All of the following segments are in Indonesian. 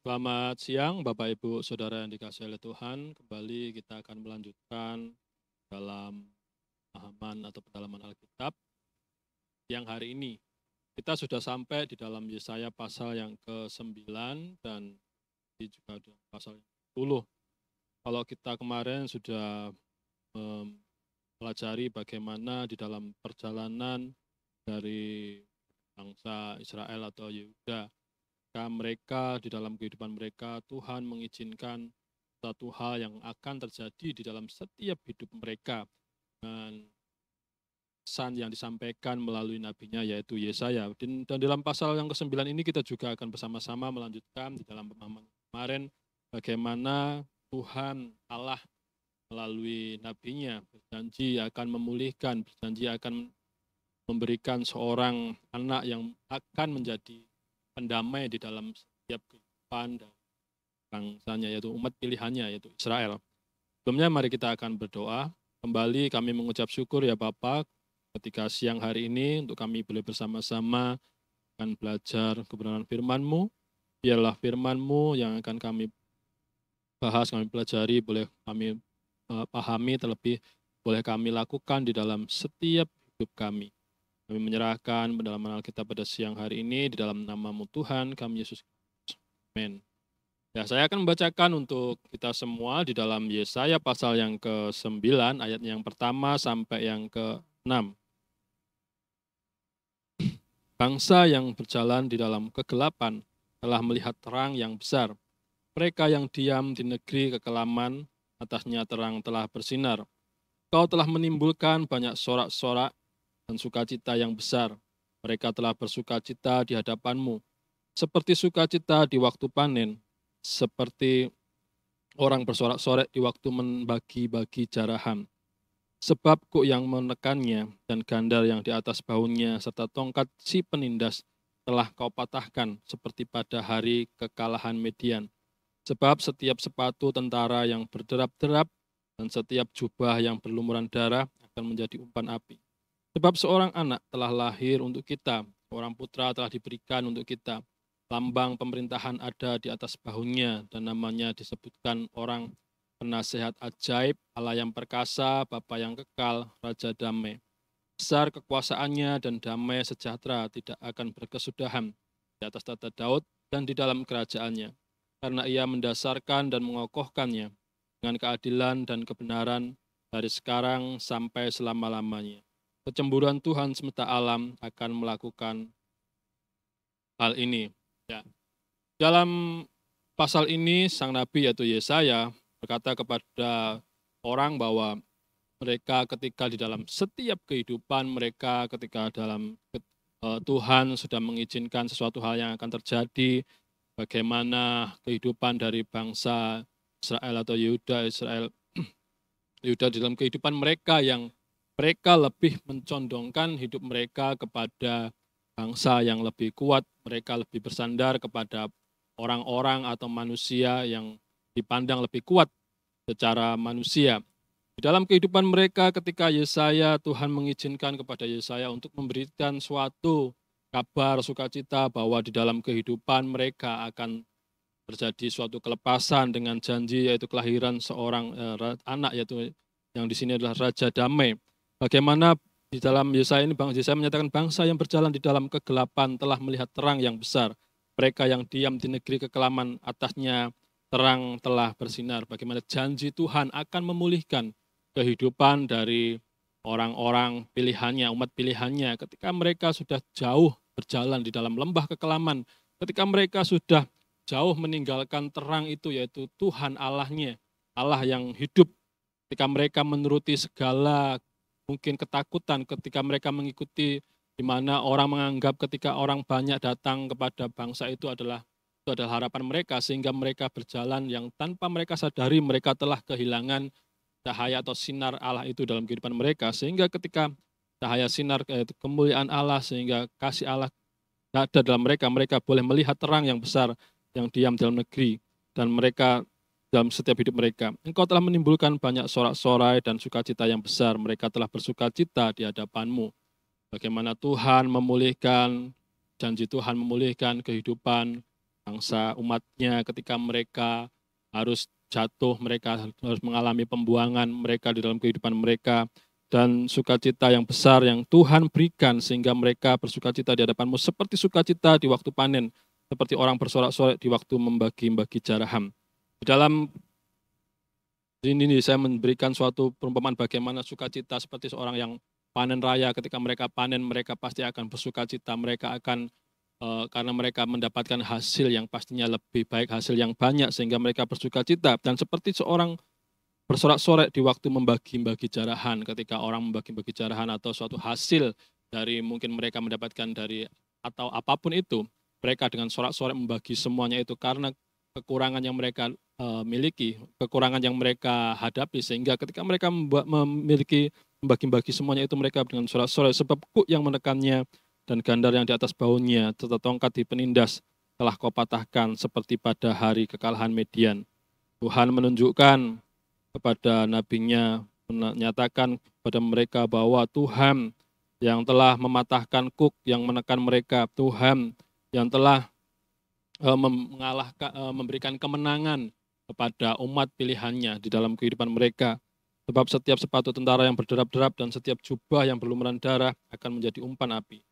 Selamat siang Bapak Ibu Saudara yang dikasihi oleh Tuhan. Kembali kita akan melanjutkan dalam pemahaman atau pendalaman Alkitab yang hari ini. Kita sudah sampai di dalam Yesaya pasal yang ke-9 dan di juga ada pasal yang ke-10. Kalau kita kemarin sudah mempelajari bagaimana di dalam perjalanan dari bangsa Israel atau Yehuda, mereka di dalam kehidupan mereka, Tuhan mengizinkan satu hal yang akan terjadi di dalam setiap hidup mereka. Dan pesan yang disampaikan melalui nabinya yaitu Yesaya. Dan dalam pasal yang ke-9 ini kita juga akan bersama-sama melanjutkan di dalam pemahaman kemarin bagaimana Tuhan Allah melalui nabinya berjanji akan memulihkan, berjanji akan memberikan seorang anak yang akan menjadi pendamai di dalam setiap kehidupan dan bangsanya, yaitu umat pilihannya, yaitu Israel. Sebelumnya mari kita akan berdoa. Kembali kami mengucap syukur ya Bapa, ketika siang hari ini untuk kami boleh bersama-sama akan belajar kebenaran firman-Mu. Biarlah firman-Mu yang akan kami bahas, kami pelajari, boleh kami pahami, terlebih boleh kami lakukan di dalam setiap hidup kami. Kami menyerahkan pendalaman Alkitab pada siang hari ini di dalam nama-Mu Tuhan, kami Yesus Kristus. Amin. Ya, saya akan membacakan untuk kita semua di dalam Yesaya pasal yang ke-9, ayat yang pertama sampai yang ke-6. Bangsa yang berjalan di dalam kegelapan telah melihat terang yang besar. Mereka yang diam di negeri kekelaman, atasnya terang telah bersinar. Kau telah menimbulkan banyak sorak-sorak dan sukacita yang besar. Mereka telah bersukacita di hadapanmu, seperti sukacita di waktu panen, seperti orang bersorak-sorai di waktu membagi-bagi jarahan. Sebab kuk yang menekannya dan gandar yang di atas bahunya serta tongkat si penindas telah kau patahkan seperti pada hari kekalahan Median. Sebab setiap sepatu tentara yang berderap-derap dan setiap jubah yang berlumuran darah akan menjadi umpan api. Sebab seorang anak telah lahir untuk kita, seorang putra telah diberikan untuk kita. Lambang pemerintahan ada di atas bahunya dan namanya disebutkan orang penasehat ajaib, Allah yang perkasa, Bapa yang kekal, Raja damai. Besar kekuasaannya dan damai sejahtera tidak akan berkesudahan di atas tata Daud dan di dalam kerajaannya. Karena ia mendasarkan dan mengokohkannya dengan keadilan dan kebenaran dari sekarang sampai selama-lamanya. Kecemburuan Tuhan semesta alam akan melakukan hal ini. Ya. Dalam pasal ini, sang nabi yaitu Yesaya berkata kepada orang bahwa mereka ketika di dalam setiap kehidupan mereka, ketika dalam Tuhan sudah mengizinkan sesuatu hal yang akan terjadi, bagaimana kehidupan dari bangsa Israel atau Yehuda di dalam kehidupan mereka yang mereka lebih mencondongkan hidup mereka kepada bangsa yang lebih kuat, mereka lebih bersandar kepada orang-orang atau manusia yang dipandang lebih kuat secara manusia. Di dalam kehidupan mereka ketika Yesaya, Tuhan mengizinkan kepada Yesaya untuk memberikan suatu kabar sukacita bahwa di dalam kehidupan mereka akan terjadi suatu kelepasan dengan janji yaitu kelahiran seorang anak yaitu yang di sini adalah Raja Damai. Bagaimana di dalam Yesaya ini Yesaya menyatakan bangsa yang berjalan di dalam kegelapan telah melihat terang yang besar. Mereka yang diam di negeri kekelaman atasnya terang telah bersinar. Bagaimana janji Tuhan akan memulihkan kehidupan dari orang-orang pilihannya, umat pilihannya ketika mereka sudah jauh berjalan di dalam lembah kekelaman, ketika mereka sudah jauh meninggalkan terang itu yaitu Tuhan Allahnya, Allah yang hidup. Ketika mereka menuruti segala mungkin ketakutan, ketika mereka mengikuti di mana orang menganggap ketika orang banyak datang kepada bangsa itu adalah harapan mereka, sehingga mereka berjalan yang tanpa mereka sadari mereka telah kehilangan cahaya atau sinar Allah itu dalam kehidupan mereka, sehingga ketika cahaya sinar kemuliaan Allah sehingga kasih Allah ada dalam mereka, mereka boleh melihat terang yang besar yang diam dalam negeri dan mereka dalam setiap hidup mereka. Engkau telah menimbulkan banyak sorak-sorai dan sukacita yang besar. Mereka telah bersukacita di hadapanmu. Bagaimana Tuhan memulihkan, janji Tuhan memulihkan kehidupan bangsa umatnya ketika mereka harus jatuh, mereka harus mengalami pembuangan mereka di dalam kehidupan mereka, dan sukacita yang besar yang Tuhan berikan sehingga mereka bersukacita di hadapan-Mu seperti sukacita di waktu panen, seperti orang bersorak-sorai di waktu membagi-bagi jaraham. Di dalam ini saya memberikan suatu perumpamaan bagaimana sukacita seperti seorang yang panen raya. Ketika mereka panen, mereka pasti akan bersukacita, mereka akan karena mereka mendapatkan hasil yang pastinya lebih baik, hasil yang banyak sehingga mereka bersukacita. Dan seperti seorang bersorak-sorai di waktu membagi-bagi jarahan, ketika orang membagi-bagi jarahan atau suatu hasil dari mungkin mereka mendapatkan dari atau apapun itu, mereka dengan sorak-sorai membagi semuanya itu karena kekurangan yang mereka miliki, kekurangan yang mereka hadapi, sehingga ketika mereka memiliki membagi-bagi semuanya itu mereka dengan sorak-sorai, sebab kuk yang menekannya dan gandar yang di atas bahunya, serta tongkat di penindas telah kau patahkan seperti pada hari kekalahan Median. Tuhan menunjukkan kepada nabinya, menyatakan kepada mereka bahwa Tuhan yang telah mematahkan kuk yang menekan mereka, Tuhan yang telah memberikan kemenangan kepada umat pilihannya di dalam kehidupan mereka. Sebab setiap sepatu tentara yang berderap-derap dan setiap jubah yang berlumuran darah akan menjadi umpan api.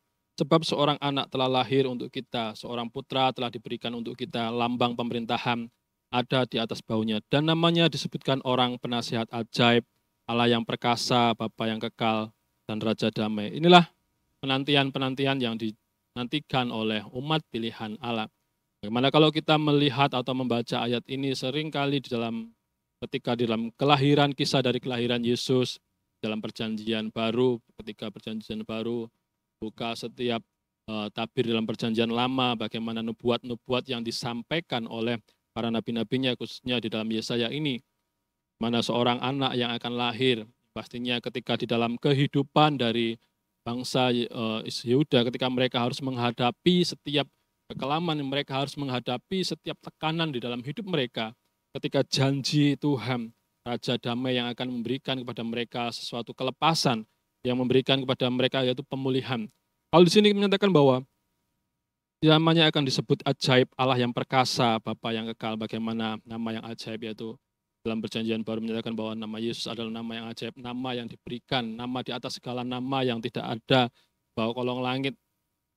Sebab seorang anak telah lahir untuk kita, seorang putra telah diberikan untuk kita, lambang pemerintahan ada di atas bahunya. Dan namanya disebutkan orang penasihat ajaib, Allah yang perkasa, Bapa yang kekal, dan Raja damai. Inilah penantian-penantian yang dinantikan oleh umat pilihan Allah. Bagaimana kalau kita melihat atau membaca ayat ini seringkali ketika di dalam kelahiran, kisah dari kelahiran Yesus, dalam perjanjian baru, ketika perjanjian baru, buka setiap tabir dalam perjanjian lama, bagaimana nubuat-nubuat yang disampaikan oleh para nabi-nabinya, khususnya di dalam Yesaya ini, mana seorang anak yang akan lahir, pastinya ketika di dalam kehidupan dari bangsa Yehuda, ketika mereka harus menghadapi setiap kekelaman, mereka harus menghadapi setiap tekanan di dalam hidup mereka, ketika janji Tuhan, Raja damai yang akan memberikan kepada mereka sesuatu kelepasan, yang memberikan kepada mereka yaitu pemulihan. Kalau di sini menyatakan bahwa namanya akan disebut ajaib, Allah yang perkasa, Bapa yang kekal, bagaimana nama yang ajaib yaitu dalam perjanjian baru menyatakan bahwa nama Yesus adalah nama yang ajaib, nama yang diberikan, nama di atas segala nama yang tidak ada, bahwa kolong langit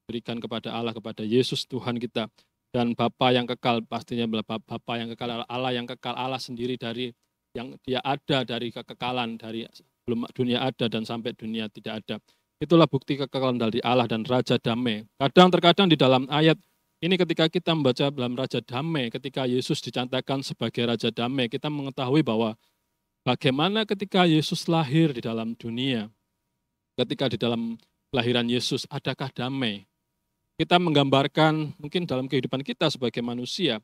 berikan kepada Allah, kepada Yesus Tuhan kita. Dan Bapa yang kekal, pastinya Bapa yang kekal adalah Allah yang kekal, Allah sendiri dari yang dia ada dari kekekalan, dari sebelum dunia ada dan sampai dunia tidak ada. Itulah bukti kekekalan dari Allah dan Raja damai. Terkadang di dalam ayat ini ketika kita membaca dalam Raja damai, ketika Yesus dicantakan sebagai Raja damai, kita mengetahui bahwa bagaimana ketika Yesus lahir di dalam dunia, ketika di dalam kelahiran Yesus, adakah damai? Kita menggambarkan mungkin dalam kehidupan kita sebagai manusia,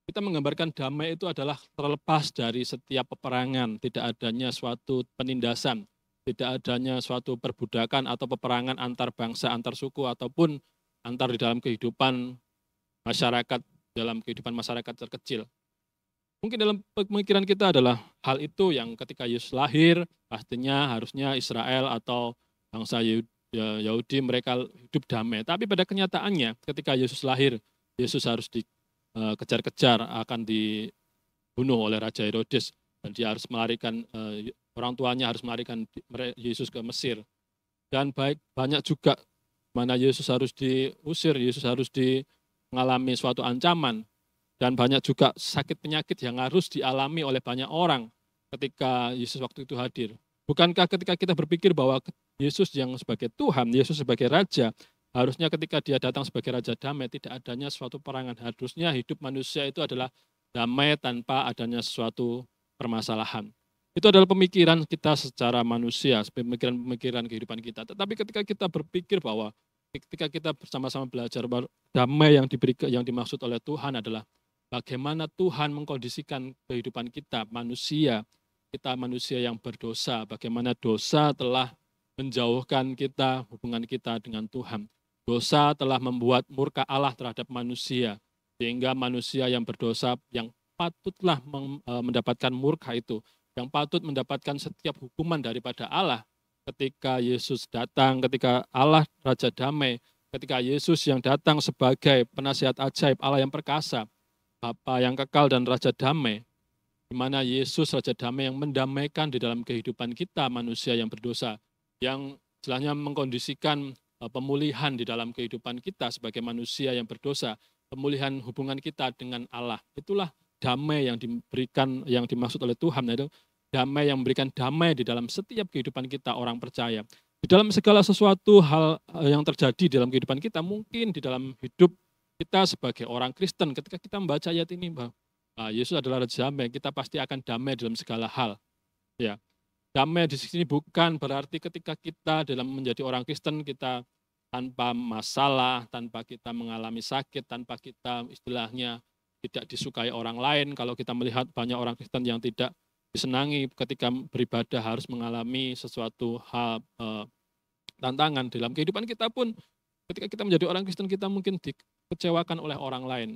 kita menggambarkan damai itu adalah terlepas dari setiap peperangan, tidak adanya suatu penindasan, tidak adanya suatu perbudakan atau peperangan antar bangsa, antar suku, ataupun antar di dalam kehidupan masyarakat, dalam kehidupan masyarakat terkecil. Mungkin dalam pemikiran kita adalah hal itu yang ketika Yesus lahir, pastinya harusnya Israel atau bangsa Yahudi mereka hidup damai. Tapi pada kenyataannya ketika Yesus lahir, Yesus harus dikejar-kejar, akan dibunuh oleh Raja Herodes. Dan dia harus melarikan, orang tuanya harus melarikan Yesus ke Mesir. Dan banyak juga mana Yesus harus diusir, Yesus harus mengalami suatu ancaman. Dan banyak juga sakit penyakit yang harus dialami oleh banyak orang ketika Yesus waktu itu hadir. Bukankah ketika kita berpikir bahwa Yesus yang sebagai Tuhan, Yesus sebagai Raja, harusnya ketika dia datang sebagai Raja damai, tidak adanya suatu perangan. Harusnya hidup manusia itu adalah damai tanpa adanya suatu permasalahan. Itu adalah pemikiran kita secara manusia, pemikiran-pemikiran kehidupan kita. Tetapi ketika kita berpikir bahwa ketika kita bersama-sama belajar damai yang dimaksud oleh Tuhan adalah bagaimana Tuhan mengkondisikan kehidupan kita manusia yang berdosa, bagaimana dosa telah menjauhkan kita, hubungan kita dengan Tuhan. Dosa telah membuat murka Allah terhadap manusia, sehingga manusia yang berdosa yang patutlah mendapatkan murka itu, yang patut mendapatkan setiap hukuman daripada Allah, ketika Yesus datang, ketika Allah Raja damai ketika Yesus yang datang sebagai penasihat ajaib Allah yang perkasa, Bapa yang kekal dan Raja damai, di mana Yesus Raja damai yang mendamaikan di dalam kehidupan kita manusia yang berdosa, yang istilahnya mengkondisikan pemulihan di dalam kehidupan kita sebagai manusia yang berdosa, pemulihan hubungan kita dengan Allah. Itulah damai yang diberikan, yang dimaksud oleh Tuhan, yaitu damai yang memberikan damai di dalam setiap kehidupan kita orang percaya. Di dalam segala sesuatu hal yang terjadi dalam kehidupan kita, mungkin di dalam hidup kita sebagai orang Kristen, ketika kita membaca ayat ini, bahwa Yesus adalah Raja damai, kita pasti akan damai dalam segala hal. Ya, damai di sini bukan berarti ketika kita dalam menjadi orang Kristen, kita tanpa masalah, tanpa kita mengalami sakit, tanpa kita istilahnya tidak disukai orang lain. Kalau kita melihat banyak orang Kristen yang tidak disenangi ketika beribadah harus mengalami sesuatu hal tantangan dalam kehidupan kita pun, ketika kita menjadi orang Kristen kita mungkin dikecewakan oleh orang lain.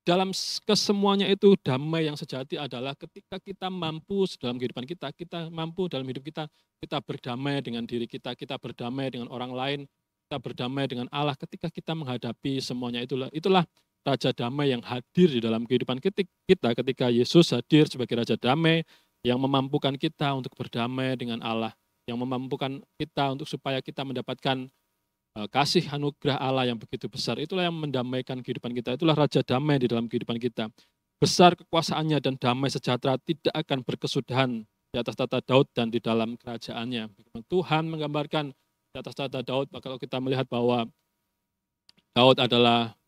Dalam kesemuanya itu damai yang sejati adalah ketika kita mampu dalam kehidupan kita mampu dalam hidup kita berdamai dengan diri kita berdamai dengan orang lain, kita berdamai dengan Allah ketika kita menghadapi semuanya. Itulah Raja damai yang hadir di dalam kehidupan kita ketika Yesus hadir sebagai Raja damai yang memampukan kita untuk berdamai dengan Allah, yang memampukan kita untuk supaya kita mendapatkan kasih anugerah Allah yang begitu besar. Itulah yang mendamaikan kehidupan kita. Itulah Raja damai di dalam kehidupan kita. Besar kekuasaannya dan damai sejahtera tidak akan berkesudahan di atas tata Daud dan di dalam kerajaannya. Tuhan menggambarkan di atas tata Daud, kalau kita melihat bahwa Daud adalah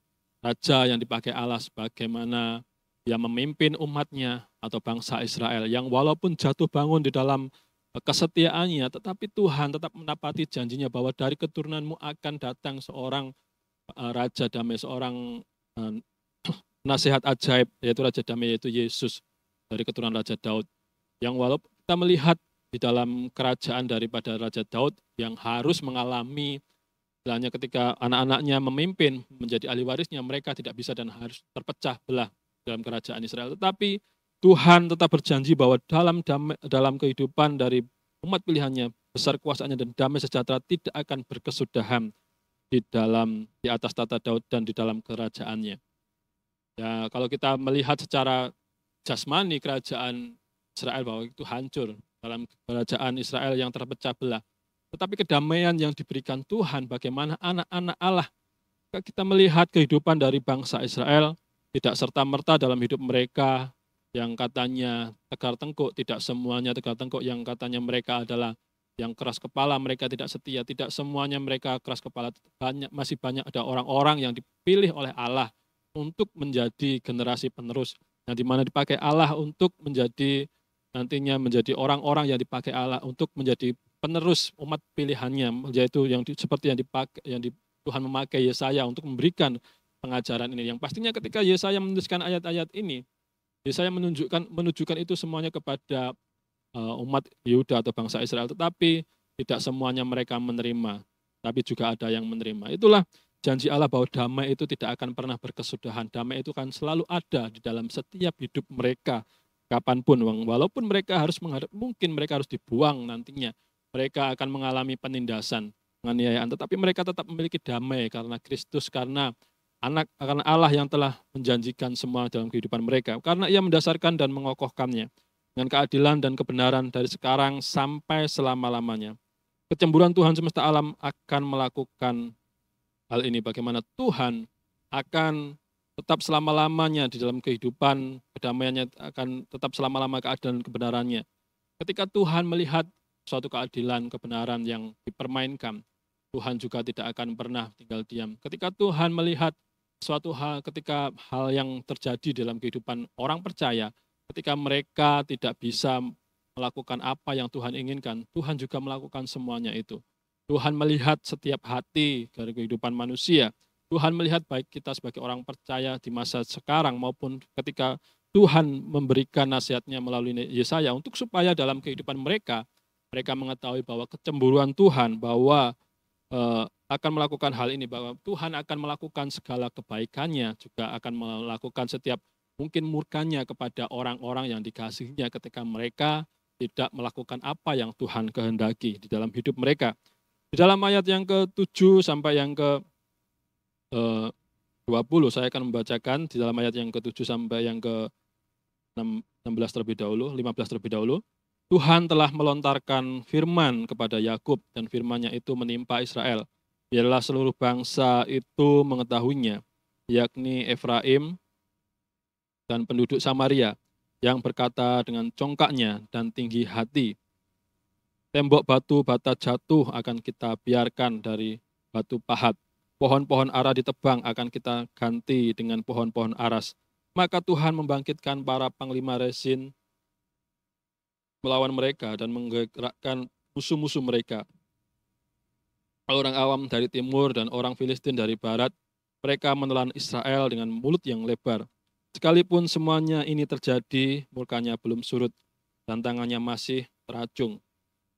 raja yang dipakai Allah sebagaimana dia memimpin umatnya atau bangsa Israel, yang walaupun jatuh bangun di dalam kesetiaannya, tetapi Tuhan tetap menepati janjinya bahwa dari keturunanmu akan datang seorang Raja damai, seorang nasihat ajaib, yaitu Raja damai, yaitu Yesus dari keturunan Raja Daud. Yang walaupun kita melihat di dalam kerajaan daripada Raja Daud yang harus mengalami, istilahnya ketika anak-anaknya memimpin menjadi ahli warisnya, mereka tidak bisa dan harus terpecah belah dalam kerajaan Israel. Tetapi Tuhan tetap berjanji bahwa dalam kehidupan dari umat pilihannya, besar kuasanya dan damai sejahtera tidak akan berkesudahan di atas tata Daud dan di dalam kerajaannya. Ya, kalau kita melihat secara jasmani kerajaan Israel bahwa itu hancur dalam kerajaan Israel yang terpecah belah. Tetapi kedamaian yang diberikan Tuhan, bagaimana anak-anak Allah, kita melihat kehidupan dari bangsa Israel, tidak serta-merta dalam hidup mereka yang katanya tegar tengkuk, tidak semuanya tegar tengkuk, yang katanya mereka adalah yang keras kepala, mereka tidak setia, tidak semuanya mereka keras kepala. Masih banyak ada orang-orang yang dipilih oleh Allah untuk menjadi generasi penerus, yang dimana dipakai Allah untuk nantinya menjadi orang-orang yang dipakai Allah untuk menjadi penerus umat pilihannya, yaitu seperti yang Tuhan memakai Yesaya untuk memberikan pengajaran ini. Yang pastinya ketika Yesaya menuliskan ayat-ayat ini, Yesaya menunjukkan itu semuanya kepada umat Yehuda atau bangsa Israel, tetapi tidak semuanya mereka menerima, tapi juga ada yang menerima. Itulah janji Allah bahwa damai itu tidak akan pernah berkesudahan. Damai itu kan selalu ada di dalam setiap hidup mereka, kapanpun. Walaupun mereka mungkin mereka harus dibuang nantinya, mereka akan mengalami penindasan, penganiayaan, tetapi mereka tetap memiliki damai karena Kristus, karena Allah yang telah menjanjikan semua dalam kehidupan mereka, karena Ia mendasarkan dan mengokohkannya dengan keadilan dan kebenaran dari sekarang sampai selama-lamanya. Kecemburuan Tuhan semesta alam akan melakukan hal ini, bagaimana Tuhan akan tetap selama-lamanya di dalam kehidupan, kedamaiannya akan tetap selama-lama, keadilan dan kebenarannya. Ketika Tuhan melihat suatu keadilan, kebenaran yang dipermainkan, Tuhan juga tidak akan pernah tinggal diam. Ketika Tuhan melihat suatu hal, ketika hal yang terjadi dalam kehidupan orang percaya, ketika mereka tidak bisa melakukan apa yang Tuhan inginkan, Tuhan juga melakukan semuanya itu. Tuhan melihat setiap hati dari kehidupan manusia. Tuhan melihat baik kita sebagai orang percaya di masa sekarang maupun ketika Tuhan memberikan nasihatnya melalui Yesaya untuk supaya dalam kehidupan mereka mengetahui bahwa kecemburuan Tuhan, bahwa akan melakukan hal ini, bahwa Tuhan akan melakukan segala kebaikannya, juga akan melakukan setiap mungkin murkanya kepada orang-orang yang dikasihinya ketika mereka tidak melakukan apa yang Tuhan kehendaki di dalam hidup mereka. Di dalam ayat yang ke-7 sampai yang ke-20, saya akan membacakan di dalam ayat yang ke-7 sampai yang ke-16 terlebih dahulu, 15 terlebih dahulu. Tuhan telah melontarkan firman kepada Yakub dan firman-Nya itu menimpa Israel. Biarlah seluruh bangsa itu mengetahuinya, yakni Efraim dan penduduk Samaria, yang berkata dengan congkaknya dan tinggi hati, tembok batu bata jatuh akan kita biarkan dari batu pahat. Pohon-pohon ara ditebang akan kita ganti dengan pohon-pohon aras. Maka Tuhan membangkitkan para panglima Rezin melawan mereka dan menggerakkan musuh-musuh mereka. Orang awam dari timur dan orang Filistin dari barat, mereka menelan Israel dengan mulut yang lebar. Sekalipun semuanya ini terjadi, murkanya belum surut dan tangannya masih teracung.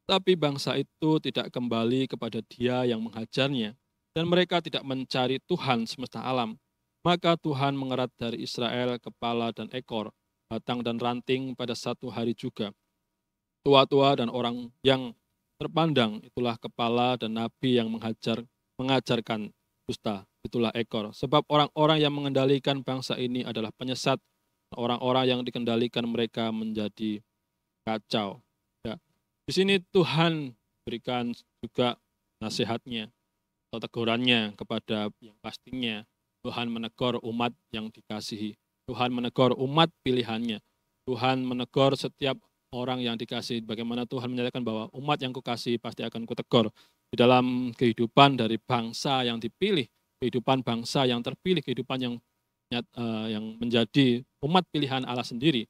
Tapi bangsa itu tidak kembali kepada Dia yang menghajarnya, dan mereka tidak mencari Tuhan semesta alam. Maka Tuhan mengerat dari Israel kepala dan ekor, batang dan ranting pada satu hari juga. Tua-tua dan orang yang terpandang, itulah kepala, dan nabi yang mengajarkan dusta, itulah ekor. Sebab orang-orang yang mengendalikan bangsa ini adalah penyesat, orang-orang yang dikendalikan mereka menjadi kacau. Ya. Di sini Tuhan berikan juga nasihatnya atau tegurannya kepada yang pastinya. Tuhan menegur umat yang dikasihi. Tuhan menegur umat pilihannya. Tuhan menegur setiap orang yang dikasihi. Bagaimana Tuhan menyatakan bahwa umat yang kukasihi pasti akan kutegur. Di dalam kehidupan dari bangsa yang dipilih, kehidupan bangsa yang terpilih, kehidupan yang menjadi umat pilihan Allah sendiri.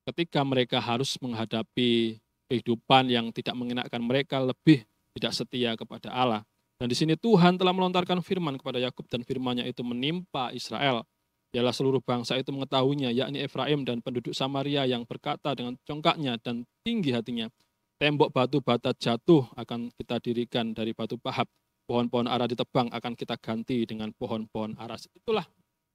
Ketika mereka harus menghadapi kehidupan yang tidak mengenakan mereka, lebih tidak setia kepada Allah. Dan di sini Tuhan telah melontarkan firman kepada Yakub dan firman-Nya itu menimpa Israel. Ialah seluruh bangsa itu mengetahuinya, yakni Efraim dan penduduk Samaria yang berkata dengan congkaknya dan tinggi hatinya, tembok batu bata jatuh akan kita dirikan dari batu pahat, pohon-pohon ara ditebang akan kita ganti dengan pohon-pohon aras. Itulah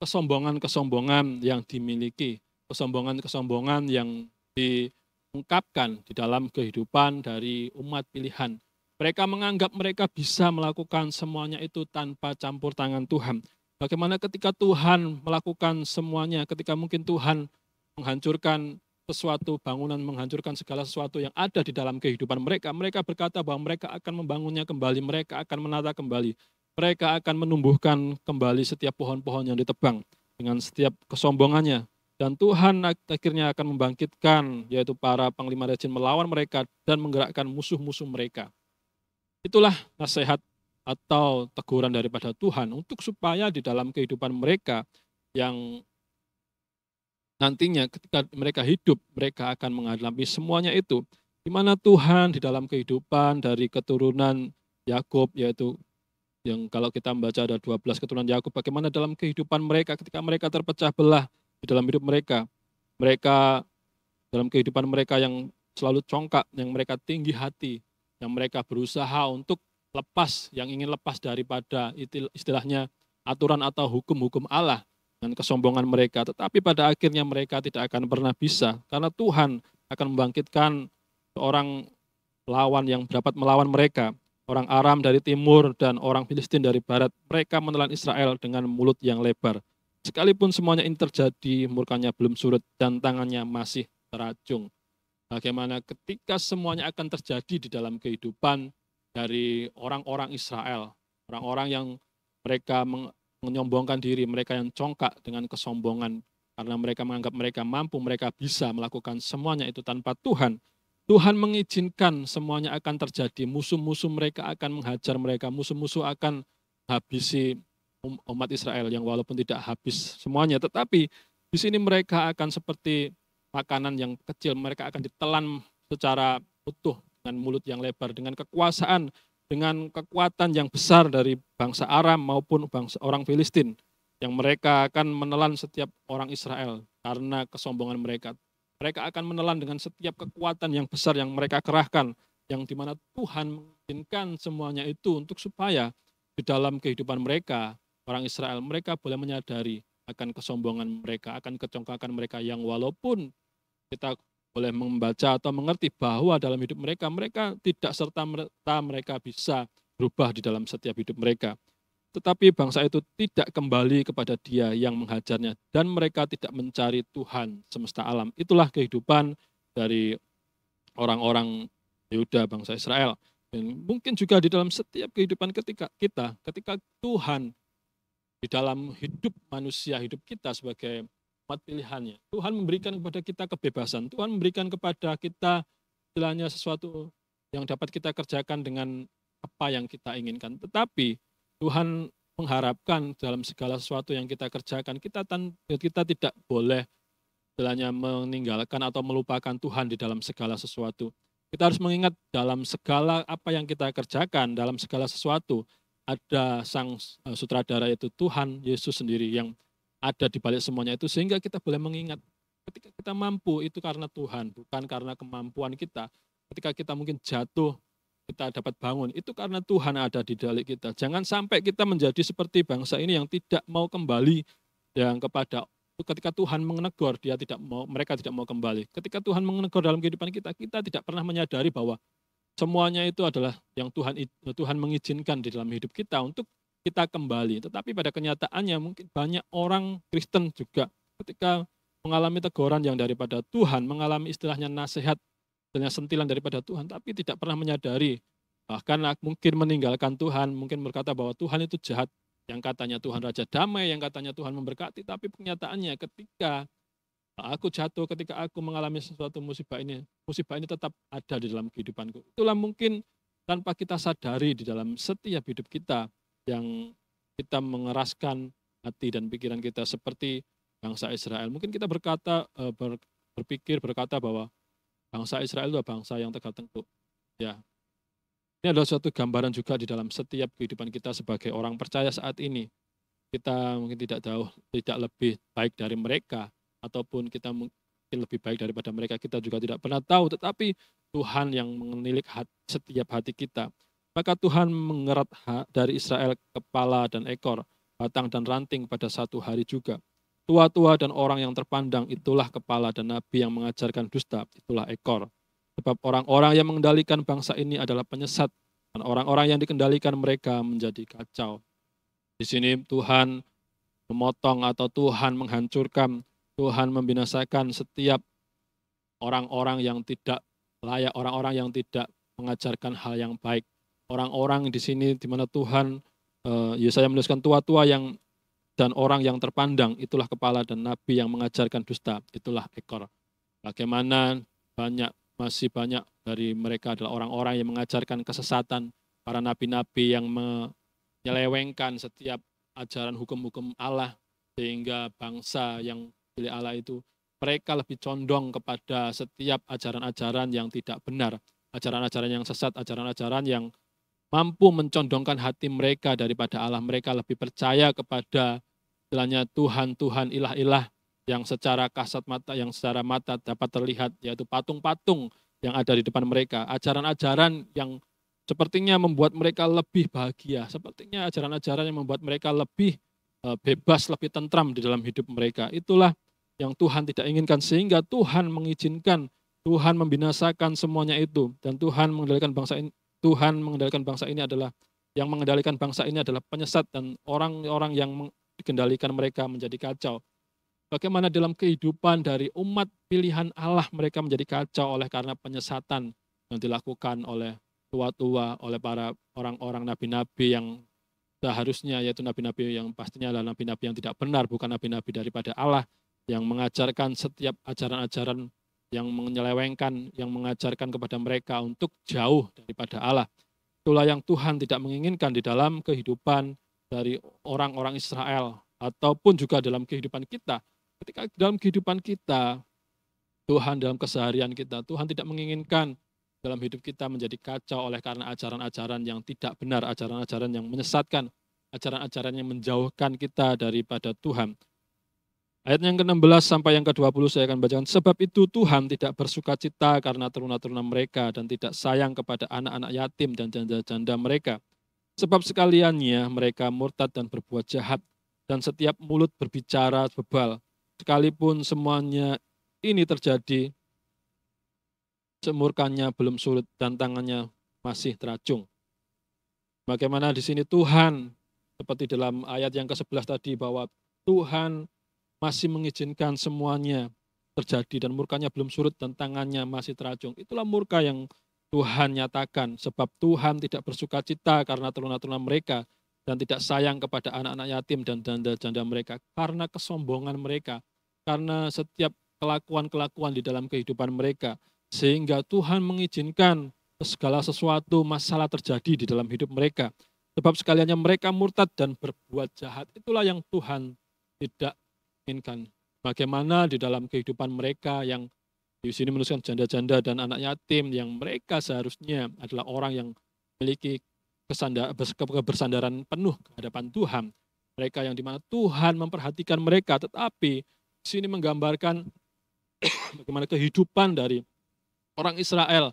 kesombongan-kesombongan yang dimiliki, kesombongan-kesombongan yang diungkapkan di dalam kehidupan dari umat pilihan. Mereka menganggap mereka bisa melakukan semuanya itu tanpa campur tangan Tuhan. Bagaimana ketika Tuhan melakukan semuanya, ketika mungkin Tuhan menghancurkan sesuatu bangunan, menghancurkan segala sesuatu yang ada di dalam kehidupan mereka. Mereka berkata bahwa mereka akan membangunnya kembali, mereka akan menata kembali. Mereka akan menumbuhkan kembali setiap pohon-pohon yang ditebang dengan setiap kesombongannya. Dan Tuhan akhirnya akan membangkitkan, yaitu para panglima Rezin melawan mereka dan menggerakkan musuh-musuh mereka. Itulah nasihat atau teguran daripada Tuhan untuk supaya di dalam kehidupan mereka yang nantinya ketika mereka hidup, mereka akan menghadapi semuanya itu. Di mana Tuhan di dalam kehidupan dari keturunan Yakub, yaitu yang kalau kita membaca ada 12 keturunan Yakub, bagaimana dalam kehidupan mereka ketika mereka terpecah belah di dalam hidup mereka. Mereka dalam kehidupan mereka yang selalu congkak, yang mereka tinggi hati, yang mereka berusaha untuk lepas, yang ingin lepas daripada istilahnya aturan atau hukum-hukum Allah dan kesombongan mereka. Tetapi pada akhirnya mereka tidak akan pernah bisa, karena Tuhan akan membangkitkan seorang lawan yang dapat melawan mereka. Orang Aram dari timur dan orang Filistin dari barat, mereka menelan Israel dengan mulut yang lebar. Sekalipun semuanya ini terjadi, murkanya belum surut dan tangannya masih teracung. Bagaimana ketika semuanya akan terjadi di dalam kehidupan dari orang-orang Israel, orang-orang yang mereka menyombongkan diri, mereka yang congkak dengan kesombongan, karena mereka menganggap mereka mampu, mereka bisa melakukan semuanya itu tanpa Tuhan. Tuhan mengizinkan semuanya akan terjadi, musuh-musuh mereka akan menghajar mereka, musuh-musuh akan habisi umat Israel yang walaupun tidak habis semuanya, tetapi di sini mereka akan seperti makanan yang kecil, mereka akan ditelan secara utuh dengan mulut yang lebar, dengan kekuasaan, dengan kekuatan yang besar dari bangsa Aram maupun bangsa orang Filistin, yang mereka akan menelan setiap orang Israel karena kesombongan mereka. Mereka akan menelan dengan setiap kekuatan yang besar yang mereka kerahkan, yang dimana Tuhan mengizinkan semuanya itu untuk supaya di dalam kehidupan mereka, orang Israel, mereka boleh menyadari akan kesombongan mereka, akan kecongkakan mereka yang walaupun kita boleh membaca atau mengerti bahwa dalam hidup mereka, mereka tidak serta-merta mereka bisa berubah di dalam setiap hidup mereka. Tetapi bangsa itu tidak kembali kepada Dia yang menghajarnya dan mereka tidak mencari Tuhan semesta alam. Itulah kehidupan dari orang-orang Yehuda, bangsa Israel. Dan mungkin juga di dalam setiap kehidupan ketika Tuhan di dalam hidup manusia, hidup kita sebagai umat pilihannya. Tuhan memberikan kepada kita kebebasan. Tuhan memberikan kepada kita istilahnya sesuatu yang dapat kita kerjakan dengan apa yang kita inginkan. Tetapi Tuhan mengharapkan dalam segala sesuatu yang kita kerjakan, kita tidak boleh istilahnya meninggalkan atau melupakan Tuhan di dalam segala sesuatu. Kita harus mengingat dalam segala apa yang kita kerjakan, dalam segala sesuatu, ada sang sutradara yaitu Tuhan Yesus sendiri yang ada di balik semuanya itu, sehingga kita boleh mengingat ketika kita mampu itu karena Tuhan, bukan karena kemampuan kita. Ketika kita mungkin jatuh, kita dapat bangun, itu karena Tuhan ada di balik kita. Jangan sampai kita menjadi seperti bangsa ini yang tidak mau kembali yang kepada ketika Tuhan menegur, mereka tidak mau kembali. Ketika Tuhan menegur dalam kehidupan kita, kita tidak pernah menyadari bahwa semuanya itu adalah yang Tuhan mengizinkan di dalam hidup kita untuk kita kembali. Tetapi pada kenyataannya mungkin banyak orang Kristen juga ketika mengalami teguran yang daripada Tuhan, mengalami istilahnya nasihat, istilahnya sentilan daripada Tuhan, tapi tidak pernah menyadari, bahkan mungkin meninggalkan Tuhan, mungkin berkata bahwa Tuhan itu jahat, yang katanya Tuhan Raja Damai, yang katanya Tuhan memberkati, tapi kenyataannya ketika aku jatuh, ketika aku mengalami sesuatu musibah ini tetap ada di dalam kehidupanku. Itulah mungkin tanpa kita sadari di dalam setiap hidup kita yang kita mengeraskan hati dan pikiran kita seperti bangsa Israel. Mungkin kita berkata bahwa bangsa Israel itu bangsa yang tegar tengkuk. Ya, ini adalah suatu gambaran juga di dalam setiap kehidupan kita sebagai orang percaya saat ini. Kita mungkin tidak lebih baik dari mereka, ataupun kita mungkin lebih baik daripada mereka, kita juga tidak pernah tahu, tetapi Tuhan yang menilik setiap hati kita. Maka Tuhan mengerat dari Israel kepala dan ekor, batang dan ranting pada satu hari juga. Tua-tua dan orang yang terpandang, itulah kepala, dan nabi yang mengajarkan dusta, itulah ekor. Sebab orang-orang yang mengendalikan bangsa ini adalah penyesat, dan orang-orang yang dikendalikan mereka menjadi kacau. Di sini Tuhan memotong atau Tuhan menghancurkan, Tuhan membinasakan setiap orang-orang yang tidak layak, orang-orang yang tidak mengajarkan hal yang baik. Orang-orang di sini di mana Tuhan, Yesaya menuliskan tua-tua dan orang yang terpandang, itulah kepala, dan nabi yang mengajarkan dusta, itulah ekor. Bagaimana masih banyak dari mereka adalah orang-orang yang mengajarkan kesesatan, para nabi-nabi yang menyelewengkan setiap ajaran hukum-hukum Allah, sehingga bangsa yang pilih Allah itu mereka lebih condong kepada setiap ajaran-ajaran yang tidak benar, ajaran-ajaran yang sesat, ajaran-ajaran yang mampu mencondongkan hati mereka daripada Allah. Mereka lebih percaya kepada istilahnya Tuhan-Tuhan, ilah-ilah yang secara kasat mata, yang secara mata dapat terlihat, yaitu patung-patung yang ada di depan mereka. Ajaran-ajaran yang sepertinya membuat mereka lebih bahagia, sepertinya ajaran-ajaran yang membuat mereka lebih bebas, lebih tentram di dalam hidup mereka. Itulah yang Tuhan tidak inginkan, sehingga Tuhan mengizinkan, Tuhan membinasakan semuanya itu, dan Tuhan mengendalikan bangsa ini. Tuhan mengendalikan bangsa ini adalah, yang mengendalikan bangsa ini adalah penyesat, dan orang-orang yang dikendalikan mereka menjadi kacau. Bagaimana dalam kehidupan dari umat pilihan Allah mereka menjadi kacau oleh karena penyesatan yang dilakukan oleh tua-tua, oleh para orang-orang nabi-nabi yang seharusnya, yaitu nabi-nabi yang pastinya adalah nabi-nabi yang tidak benar, bukan nabi-nabi daripada Allah, yang mengajarkan setiap ajaran-ajaran yang menyelewengkan, yang mengajarkan kepada mereka untuk jauh daripada Allah. Itulah yang Tuhan tidak menginginkan di dalam kehidupan dari orang-orang Israel, ataupun juga dalam kehidupan kita. Ketika dalam kehidupan kita, Tuhan dalam keseharian kita, Tuhan tidak menginginkan dalam hidup kita menjadi kacau oleh karena ajaran-ajaran yang tidak benar, ajaran-ajaran yang menyesatkan, ajaran-ajaran yang menjauhkan kita daripada Tuhan. Ayat yang ke-16 sampai yang ke-20 saya akan bacakan. Sebab itu Tuhan tidak bersuka cita karena teruna-teruna mereka, dan tidak sayang kepada anak-anak yatim dan janda-janda mereka. Sebab sekaliannya mereka murtad dan berbuat jahat, dan setiap mulut berbicara bebal. Sekalipun semuanya ini terjadi, semurkannya belum surut dan tangannya masih teracung. Bagaimana di sini Tuhan, seperti dalam ayat yang ke-11 tadi, bahwa Tuhan masih mengizinkan semuanya terjadi dan murkanya belum surut dan tangannya masih teracung. Itulah murka yang Tuhan nyatakan, sebab Tuhan tidak bersuka cita karena teruna-teruna mereka dan tidak sayang kepada anak-anak yatim dan janda-janda mereka karena kesombongan mereka, karena setiap kelakuan-kelakuan di dalam kehidupan mereka, sehingga Tuhan mengizinkan segala sesuatu masalah terjadi di dalam hidup mereka. Sebab sekaliannya mereka murtad dan berbuat jahat, itulah yang Tuhan tidak inginkan. Bagaimana di dalam kehidupan mereka yang di sini menuliskan janda-janda dan anak yatim yang mereka seharusnya adalah orang yang memiliki kebersandaran penuh ke hadapan Tuhan. Mereka yang dimana Tuhan memperhatikan mereka, tetapi di sini menggambarkan bagaimana kehidupan dari orang Israel.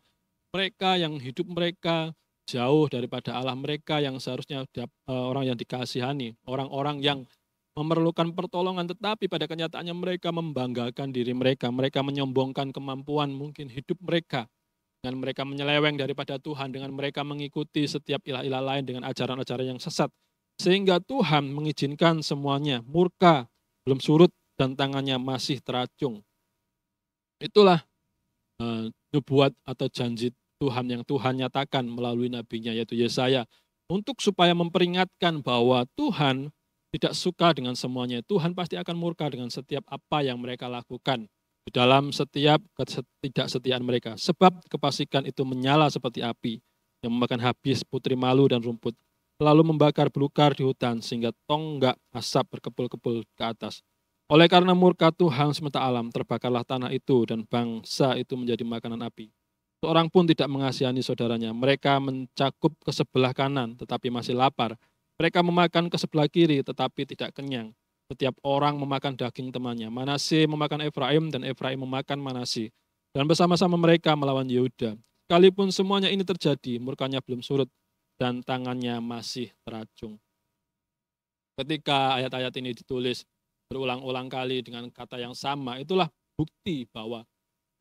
Mereka yang hidup mereka jauh daripada Allah mereka yang seharusnya orang yang dikasihani, orang-orang yang memerlukan pertolongan, tetapi pada kenyataannya mereka membanggakan diri mereka, mereka menyombongkan kemampuan mungkin hidup mereka, dengan mereka menyeleweng daripada Tuhan, dengan mereka mengikuti setiap ilah-ilah lain dengan ajaran-ajaran yang sesat. Sehingga Tuhan mengizinkan semuanya, murka belum surut dan tangannya masih teracung. Itulah nubuat atau janji Tuhan yang Tuhan nyatakan melalui nabinya yaitu Yesaya, untuk supaya memperingatkan bahwa Tuhan tidak suka dengan semuanya. Tuhan pasti akan murka dengan setiap apa yang mereka lakukan di dalam setiap ketidaksetiaan mereka. Sebab kefasikan itu menyala seperti api yang memakan habis putri malu dan rumput, lalu membakar belukar di hutan sehingga tonggak asap berkepul-kepul ke atas. Oleh karena murka Tuhan semesta alam, terbakarlah tanah itu dan bangsa itu menjadi makanan api. Seorang pun tidak mengasihani saudaranya. Mereka mencakup ke sebelah kanan tetapi masih lapar. Mereka memakan ke sebelah kiri tetapi tidak kenyang. Setiap orang memakan daging temannya. Manasye memakan Efraim dan Efraim memakan Manasye. Dan bersama-sama mereka melawan Yehuda. Sekalipun semuanya ini terjadi, murkanya belum surut dan tangannya masih teracung. Ketika ayat-ayat ini ditulis berulang-ulang kali dengan kata yang sama, itulah bukti bahwa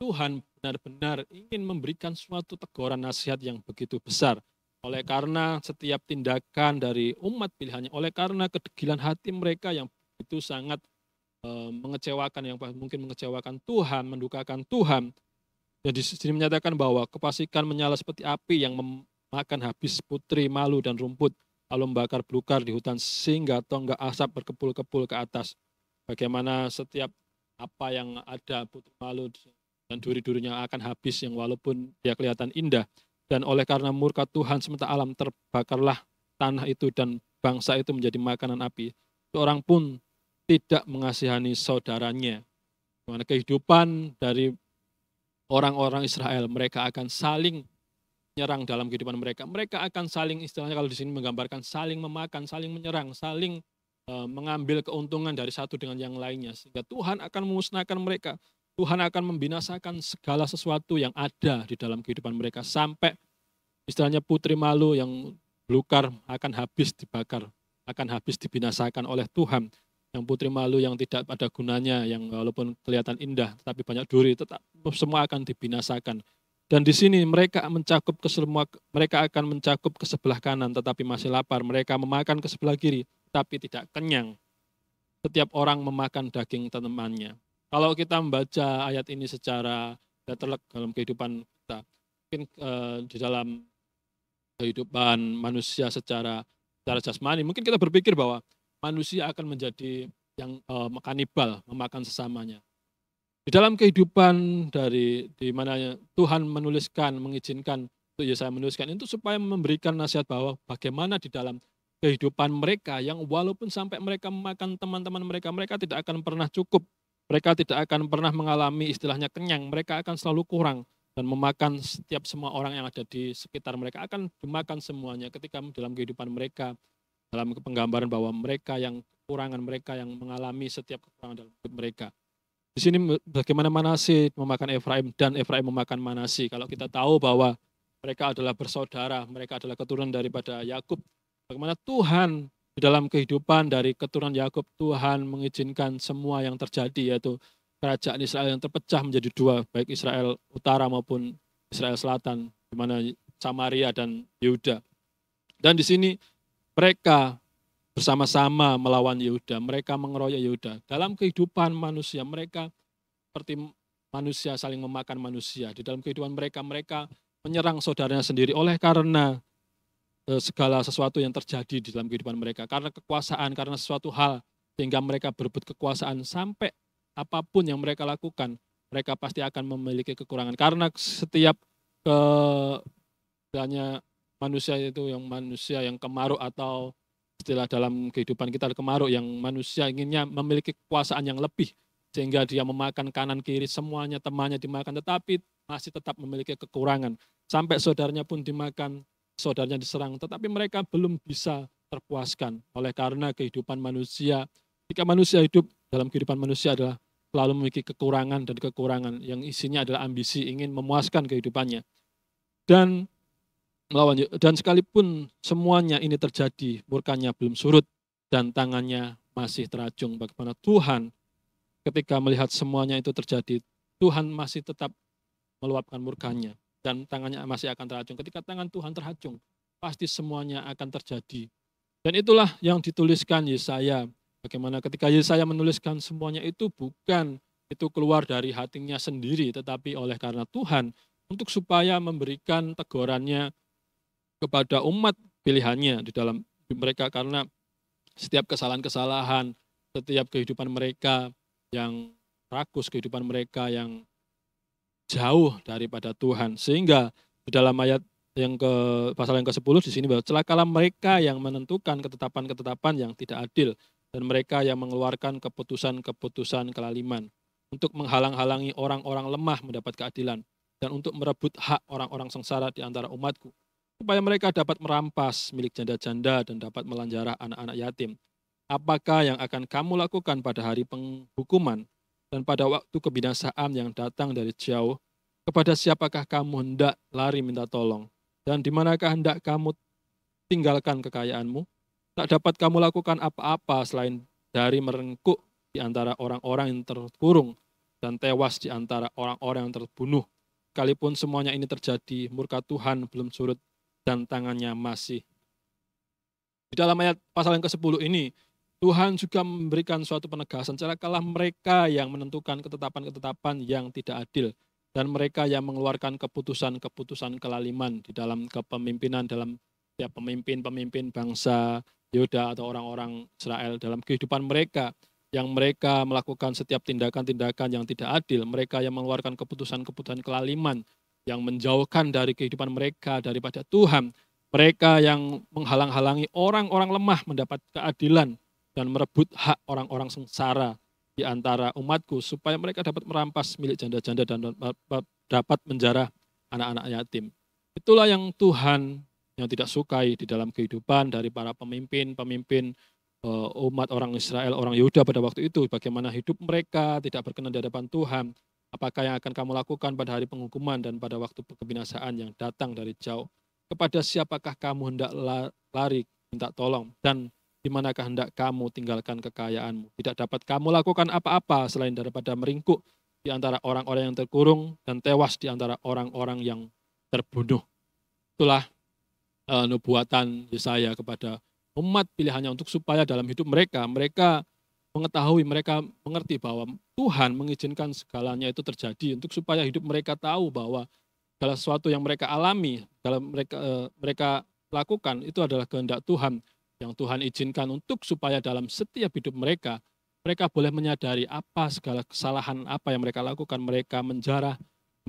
Tuhan benar-benar ingin memberikan suatu teguran nasihat yang begitu besar. Oleh karena setiap tindakan dari umat pilihannya, oleh karena kedegilan hati mereka yang begitu sangat mengecewakan, yang mungkin mengecewakan Tuhan, mendukakan Tuhan. Dan di sini menyatakan bahwa kefasikan menyala seperti api yang memakan habis putri malu dan rumput, lalu membakar belukar di hutan sehingga tonggak asap berkepul-kepul ke atas. Bagaimana setiap apa yang ada putri malu dan duri-durinya akan habis yang walaupun dia kelihatan indah. Dan oleh karena murka Tuhan semesta alam terbakarlah tanah itu dan bangsa itu menjadi makanan api. Seorang pun tidak mengasihani saudaranya. Bagaimana kehidupan dari orang-orang Israel, mereka akan saling menyerang dalam kehidupan mereka. Mereka akan saling, istilahnya kalau di sini menggambarkan, saling memakan, saling menyerang, saling mengambil keuntungan dari satu dengan yang lainnya. Sehingga Tuhan akan memusnahkan mereka. Tuhan akan membinasakan segala sesuatu yang ada di dalam kehidupan mereka. Sampai istilahnya putri malu yang belukar akan habis dibakar, akan habis dibinasakan oleh Tuhan. Yang putri malu yang tidak ada gunanya, yang walaupun kelihatan indah, tetapi banyak duri, tetap semua akan dibinasakan. Dan di sini mereka akan mencakup ke sebelah kanan, tetapi masih lapar. Mereka memakan ke sebelah kiri, tapi tidak kenyang. Setiap orang memakan daging temannya. Kalau kita membaca ayat ini secara terlek dalam kehidupan kita, mungkin di dalam kehidupan manusia secara jasmani, mungkin kita berpikir bahwa manusia akan menjadi yang kanibal, memakan sesamanya. Di dalam kehidupan di mana Tuhan mengizinkan untuk Yesaya menuliskan itu supaya memberikan nasihat bahwa bagaimana di dalam kehidupan mereka yang walaupun sampai mereka memakan teman-teman mereka, mereka tidak akan pernah cukup. Mereka tidak akan pernah mengalami istilahnya kenyang, mereka akan selalu kurang dan memakan setiap semua orang yang ada di sekitar mereka akan dimakan semuanya ketika dalam kehidupan mereka, dalam penggambaran bahwa mereka yang kekurangan, mereka yang mengalami setiap kekurangan dalam hidup mereka. Di sini bagaimana Manasye memakan Efraim dan Efraim memakan Manasye. Kalau kita tahu bahwa mereka adalah bersaudara, mereka adalah keturunan daripada Yakub. Bagaimana Tuhan di dalam kehidupan dari keturunan Yakub, Tuhan mengizinkan semua yang terjadi, yaitu kerajaan Israel yang terpecah menjadi dua, baik Israel Utara maupun Israel Selatan, di mana Samaria dan Yehuda. Dan di sini mereka bersama-sama melawan Yehuda, mereka mengeroyok Yehuda. Dalam kehidupan manusia, mereka seperti manusia saling memakan manusia. Di dalam kehidupan mereka, mereka menyerang saudaranya sendiri oleh karena segala sesuatu yang terjadi di dalam kehidupan mereka. Karena kekuasaan, karena sesuatu hal, sehingga mereka berebut kekuasaan sampai apapun yang mereka lakukan, mereka pasti akan memiliki kekurangan. Karena setiap manusia itu yang manusia yang kemaruk, atau istilah dalam kehidupan kita kemaruk, yang manusia inginnya memiliki kekuasaan yang lebih, sehingga dia memakan kanan kiri semuanya, temannya dimakan, tetapi masih tetap memiliki kekurangan. Sampai saudaranya pun dimakan, saudaranya diserang, tetapi mereka belum bisa terpuaskan. Oleh karena kehidupan manusia, jika manusia hidup dalam kehidupan manusia adalah selalu memiliki kekurangan dan kekurangan yang isinya adalah ambisi, ingin memuaskan kehidupannya. Dan sekalipun semuanya ini terjadi, murkanya belum surut dan tangannya masih terajung. Bagaimana Tuhan ketika melihat semuanya itu terjadi, Tuhan masih tetap meluapkan murkanya dan tangannya masih akan terajung. Ketika tangan Tuhan terajung, pasti semuanya akan terjadi. Dan itulah yang dituliskan Yesaya. Bagaimana ketika Yesaya menuliskan semuanya itu bukan itu keluar dari hatinya sendiri, tetapi oleh karena Tuhan, untuk supaya memberikan tegurannya kepada umat pilihannya di dalam mereka, karena setiap kesalahan-kesalahan, setiap kehidupan mereka yang rakus, kehidupan mereka yang jauh daripada Tuhan. Sehingga di dalam ayat yang pasal yang ke-10 di sini bahwa celakalah mereka yang menentukan ketetapan-ketetapan yang tidak adil dan mereka yang mengeluarkan keputusan-keputusan kelaliman untuk menghalang-halangi orang-orang lemah mendapat keadilan dan untuk merebut hak orang-orang sengsara di antara umatku, supaya mereka dapat merampas milik janda-janda dan dapat melanjarah anak-anak yatim. Apakah yang akan kamu lakukan pada hari penghukuman dan pada waktu kebinasaan yang datang dari jauh? Kepada siapakah kamu hendak lari minta tolong? Dan di manakah hendak kamu tinggalkan kekayaanmu? Tak dapat kamu lakukan apa-apa selain dari merengkuk di antara orang-orang yang terkurung dan tewas di antara orang-orang yang terbunuh. Sekalipun semuanya ini terjadi, murka Tuhan belum surut dan tangannya masih. Di dalam ayat pasal yang ke-10 ini, Tuhan juga memberikan suatu penegasan, celakalah mereka yang menentukan ketetapan-ketetapan yang tidak adil, dan mereka yang mengeluarkan keputusan-keputusan kelaliman di dalam kepemimpinan, dalam setiap pemimpin-pemimpin bangsa Yehuda atau orang-orang Israel dalam kehidupan mereka, yang mereka melakukan setiap tindakan-tindakan yang tidak adil, mereka yang mengeluarkan keputusan-keputusan kelaliman, yang menjauhkan dari kehidupan mereka daripada Tuhan, mereka yang menghalang-halangi orang-orang lemah mendapat keadilan dan merebut hak orang-orang sengsara di antara umatku, supaya mereka dapat merampas milik janda-janda dan dapat menjarah anak-anak yatim. Itulah yang Tuhan yang tidak sukai di dalam kehidupan dari para pemimpin-pemimpin umat orang Israel, orang Yehuda pada waktu itu, bagaimana hidup mereka tidak berkenan di hadapan Tuhan. Apakah yang akan kamu lakukan pada hari penghukuman dan pada waktu kebinasaan yang datang dari jauh? Kepada siapakah kamu hendak lari minta tolong? Dan di manakah hendak kamu tinggalkan kekayaanmu? Tidak dapat kamu lakukan apa-apa selain daripada meringkuk di antara orang-orang yang terkurung dan tewas di antara orang-orang yang terbunuh. Itulah nubuatan Yesaya kepada umat pilihannya untuk supaya dalam hidup mereka mengetahui, mereka mengerti bahwa Tuhan mengizinkan segalanya itu terjadi untuk supaya hidup mereka tahu bahwa segala sesuatu yang mereka alami, dalam mereka lakukan itu adalah kehendak Tuhan yang Tuhan izinkan untuk supaya dalam setiap hidup mereka boleh menyadari apa segala kesalahan apa yang mereka lakukan, mereka menjarah,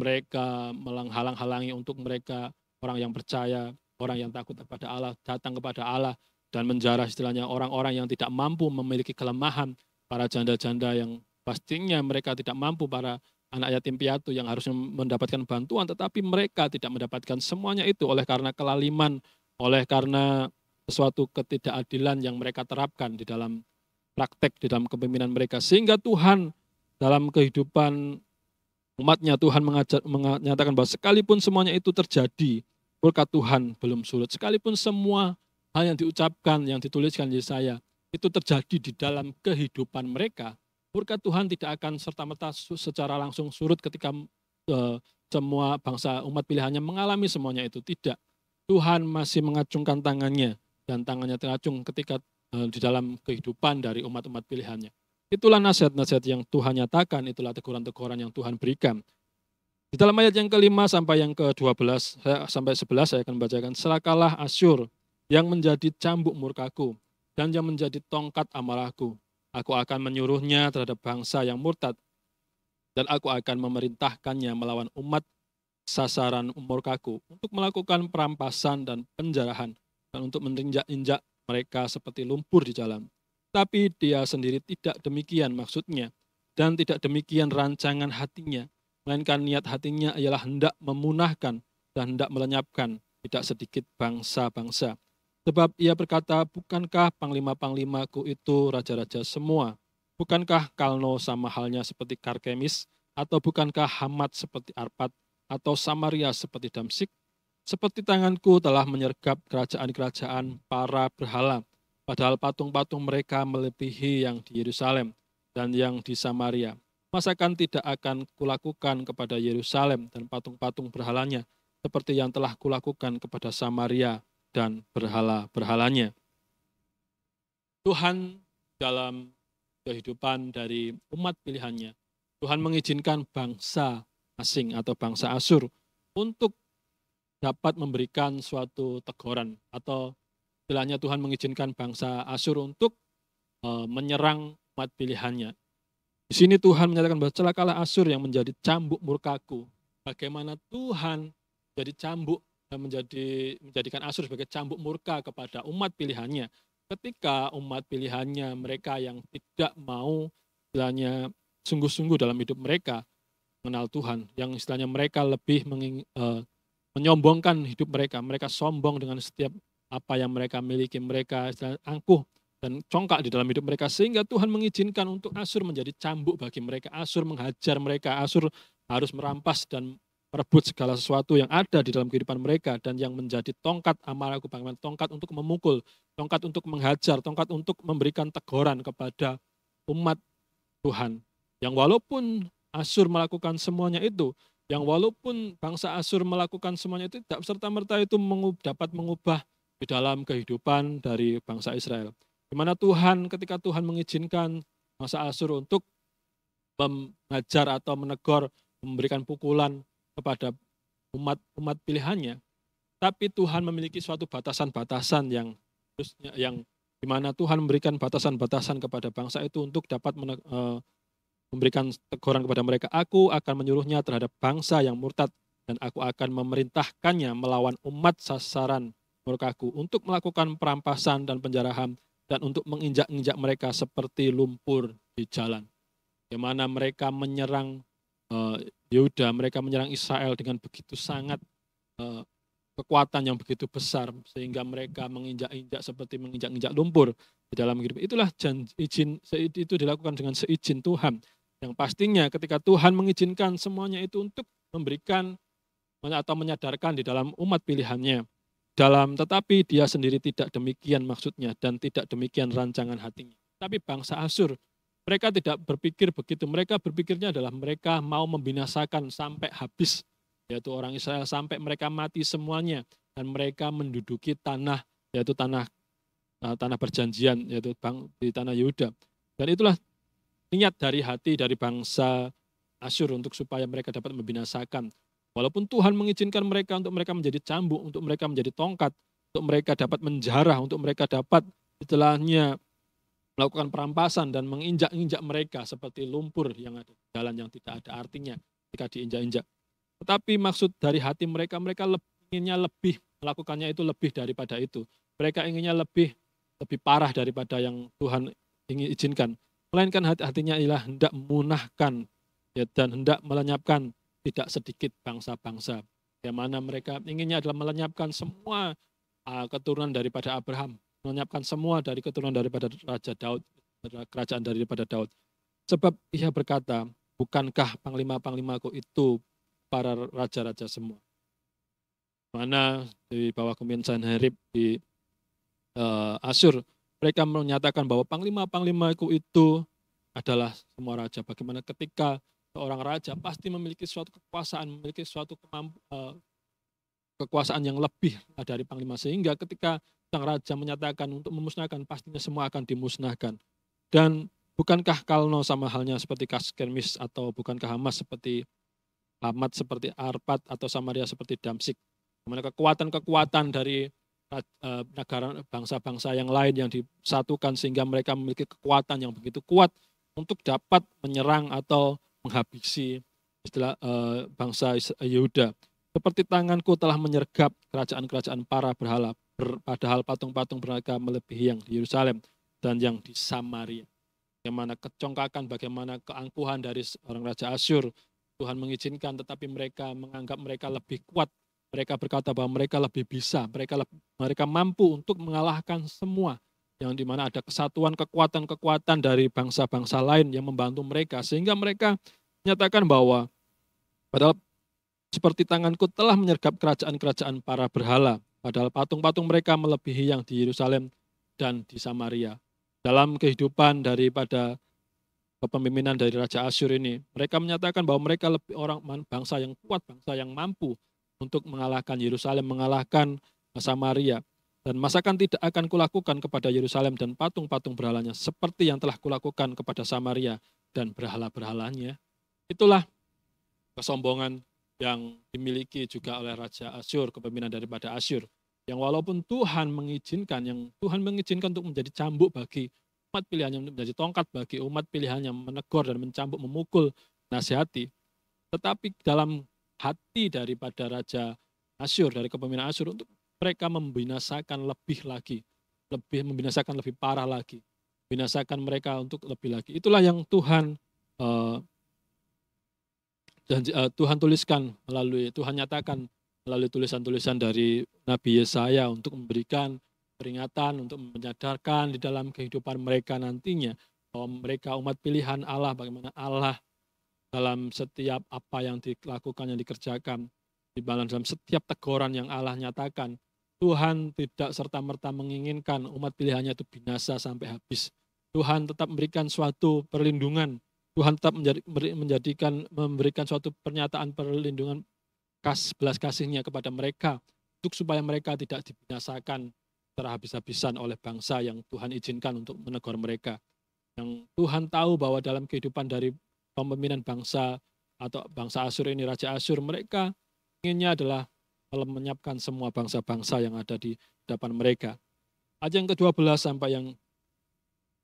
mereka menghalang-halangi untuk mereka orang yang percaya, orang yang takut kepada Allah, datang kepada Allah, dan menjarah istilahnya orang-orang yang tidak mampu, memiliki kelemahan, para janda-janda yang pastinya mereka tidak mampu, para anak yatim piatu yang harusnya mendapatkan bantuan, tetapi mereka tidak mendapatkan semuanya itu oleh karena kelaliman, oleh karena sesuatu ketidakadilan yang mereka terapkan di dalam praktek, di dalam kepemimpinan mereka. Sehingga Tuhan dalam kehidupan umatnya, Tuhan menyatakan bahwa sekalipun semuanya itu terjadi, murka Tuhan belum surut. Sekalipun semua hal yang diucapkan, yang dituliskan Yesaya, itu terjadi di dalam kehidupan mereka, murka Tuhan tidak akan serta-merta secara langsung surut ketika semua bangsa umat pilihannya mengalami semuanya itu. Tidak. Tuhan masih mengacungkan tangannya, dan tangannya teracung ketika di dalam kehidupan dari umat-umat pilihannya. Itulah nasihat-nasihat yang Tuhan nyatakan, itulah teguran-teguran yang Tuhan berikan. Di dalam ayat yang kelima sampai yang ke-12, sampai 11 saya akan bacakan. Celakalah Asyur yang menjadi cambuk murkaku dan yang menjadi tongkat amarahku. Aku akan menyuruhnya terhadap bangsa yang murtad dan aku akan memerintahkannya melawan umat sasaran murkaku untuk melakukan perampasan dan penjarahan dan untuk menginjak-injak mereka seperti lumpur di jalan. Tapi dia sendiri tidak demikian maksudnya dan tidak demikian rancangan hatinya, melainkan niat hatinya ialah hendak memunahkan dan hendak melenyapkan tidak sedikit bangsa-bangsa. Sebab ia berkata, bukankah panglima-panglimaku itu raja-raja semua? Bukankah Kalno sama halnya seperti Karkemis? Atau bukankah Hamat seperti Arpad? Atau Samaria seperti Damsik? Seperti tanganku telah menyergap kerajaan-kerajaan para berhala, padahal patung-patung mereka melebihi yang di Yerusalem dan yang di Samaria. Masakan tidak akan kulakukan kepada Yerusalem dan patung-patung berhalanya, seperti yang telah kulakukan kepada Samaria dan berhala-berhalanya. Tuhan dalam kehidupan dari umat pilihannya, Tuhan mengizinkan bangsa asing atau bangsa Asyur untuk dapat memberikan suatu teguran, atau istilahnya Tuhan mengizinkan bangsa Asyur untuk menyerang umat pilihannya. Di sini Tuhan menyatakan bahwa celakalah Asyur yang menjadi cambuk murkaku. Bagaimana Tuhan jadi cambuk dan menjadikan Asyur sebagai cambuk murka kepada umat pilihannya. Ketika umat pilihannya, mereka yang tidak mau istilahnya sungguh-sungguh dalam hidup mereka mengenal Tuhan, yang istilahnya mereka lebih menyombongkan hidup mereka. Mereka sombong dengan setiap apa yang mereka miliki, mereka angkuh dan congkak di dalam hidup mereka, sehingga Tuhan mengizinkan untuk Asyur menjadi cambuk bagi mereka. Asyur menghajar mereka, Asyur harus merampas dan merebut segala sesuatu yang ada di dalam kehidupan mereka, dan yang menjadi tongkat amarahku, bagaimana tongkat untuk memukul, tongkat untuk menghajar, tongkat untuk memberikan teguran kepada umat Tuhan. Yang walaupun Asyur melakukan semuanya itu, yang walaupun bangsa Asyur melakukan semuanya itu, tidak serta-merta itu dapat mengubah di dalam kehidupan dari bangsa Israel. Di mana Tuhan, ketika Tuhan mengizinkan bangsa Asyur untuk mengajar atau menegur, memberikan pukulan kepada umat pilihannya, tapi Tuhan memiliki suatu batasan-batasan yang di mana Tuhan memberikan batasan-batasan kepada bangsa itu untuk dapat memberikan teguran kepada mereka. Aku akan menyuruhnya terhadap bangsa yang murtad dan aku akan memerintahkannya melawan umat sasaran murkaku untuk melakukan perampasan dan penjarahan dan untuk menginjak-injak mereka seperti lumpur di jalan. Di mana mereka menyerang Yehuda, mereka menyerang Israel dengan begitu sangat kekuatan yang begitu besar, sehingga mereka menginjak-injak seperti menginjak-injak lumpur di dalam hidup. Itulah itu dilakukan dengan seizin Tuhan. Yang pastinya ketika Tuhan mengizinkan semuanya itu untuk memberikan atau menyadarkan di dalam umat pilihannya. Tetapi dia sendiri tidak demikian maksudnya dan tidak demikian rancangan hatinya. Tapi bangsa Asyur, mereka tidak berpikir begitu. Mereka berpikirnya adalah mereka mau membinasakan sampai habis, yaitu orang Israel, sampai mereka mati semuanya. Dan mereka menduduki tanah, yaitu tanah perjanjian, yaitu di tanah Yehuda. Dan itulah niat dari hati dari bangsa Asyur untuk supaya mereka dapat membinasakan. Walaupun Tuhan mengizinkan mereka untuk mereka menjadi cambuk, untuk mereka menjadi tongkat, untuk mereka dapat menjarah, untuk mereka dapat istilahnya melakukan perampasan dan menginjak-injak mereka seperti lumpur yang ada di jalan yang tidak ada artinya ketika diinjak-injak. Tetapi maksud dari hati mereka, inginnya lebih, melakukannya itu lebih daripada itu. Mereka inginnya lebih parah daripada yang Tuhan ingin izinkan. Melainkan hati-hatinya ialah hendak memunahkan ya, dan hendak melenyapkan tidak sedikit bangsa-bangsa. Yang mana mereka inginnya adalah melenyapkan semua keturunan daripada Abraham, melenyapkan semua dari keturunan daripada Raja Daud, kerajaan daripada Daud. Sebab ia berkata, bukankah panglima-panglimaku itu para raja-raja semua? Mana di bawah kepemimpinan Sanherib di Asyur, mereka menyatakan bahwa panglima-panglimaku itu adalah semua raja. Bagaimana ketika seorang raja pasti memiliki suatu kekuasaan, memiliki suatu kekuasaan yang lebih dari panglima, sehingga ketika sang raja menyatakan untuk memusnahkan, pastinya semua akan dimusnahkan. Dan bukankah Kalno sama halnya seperti Kaskermis, atau bukankah Hamat seperti Arpad, atau Samaria seperti Damsik, dimana kekuatan-kekuatan dari negara bangsa-bangsa yang lain yang disatukan sehingga mereka memiliki kekuatan yang begitu kuat untuk dapat menyerang atau menghabisi bangsa Yehuda. Seperti tanganku telah menyergap kerajaan-kerajaan para berhala, padahal patung-patung mereka melebihi yang di Yerusalem dan yang di Samaria. Bagaimana kecongkakan, bagaimana keangkuhan dari orang Raja Asyur. Tuhan mengizinkan, tetapi mereka menganggap mereka lebih kuat. Mereka berkata bahwa mereka lebih bisa, mereka mampu untuk mengalahkan semua. Yang dimana ada kesatuan, kekuatan-kekuatan dari bangsa-bangsa lain yang membantu mereka. Sehingga mereka menyatakan bahwa padahal seperti tanganku telah menyergap kerajaan-kerajaan para berhala. Padahal patung-patung mereka melebihi yang di Yerusalem dan di Samaria. Dalam kehidupan daripada kepemimpinan dari Raja Asyur ini, mereka menyatakan bahwa mereka lebih bangsa yang kuat, bangsa yang mampu untuk mengalahkan Yerusalem, mengalahkan Samaria. Dan masakan tidak akan kulakukan kepada Yerusalem dan patung-patung berhalanya seperti yang telah kulakukan kepada Samaria dan berhala-berhalanya. Itulah kesombongan yang dimiliki juga oleh Raja Asyur, kepemimpinan daripada Asyur. Yang walaupun Tuhan mengizinkan untuk menjadi cambuk bagi umat pilihannya, menjadi tongkat bagi umat pilihannya, menegur dan mencambuk, memukul, nasihati. Tetapi dalam hati daripada Raja Asyur, dari kepemimpinan Asyur, untuk mereka membinasakan lebih parah lagi. Binasakan mereka untuk lebih lagi. Itulah yang Tuhan tuliskan Tuhan nyatakan melalui tulisan-tulisan dari Nabi Yesaya untuk memberikan peringatan, untuk menyadarkan di dalam kehidupan mereka nantinya bahwa mereka umat pilihan Allah, bagaimana Allah dalam setiap apa yang dilakukan, yang dikerjakan, di dalam setiap teguran yang Allah nyatakan, Tuhan tidak serta-merta menginginkan umat pilihannya itu binasa sampai habis. Tuhan tetap memberikan suatu perlindungan, Tuhan tetap memberikan suatu pernyataan perlindungan belas kasihnya kepada mereka, untuk supaya mereka tidak dibinasakan secara habis-habisan oleh bangsa yang Tuhan izinkan untuk menegur mereka. Yang Tuhan tahu bahwa dalam kehidupan dari pemimpinan bangsa atau bangsa Asyur ini, Raja Asyur, mereka inginnya adalah menyiapkan semua bangsa-bangsa yang ada di depan mereka. Ayat yang ke-12 sampai yang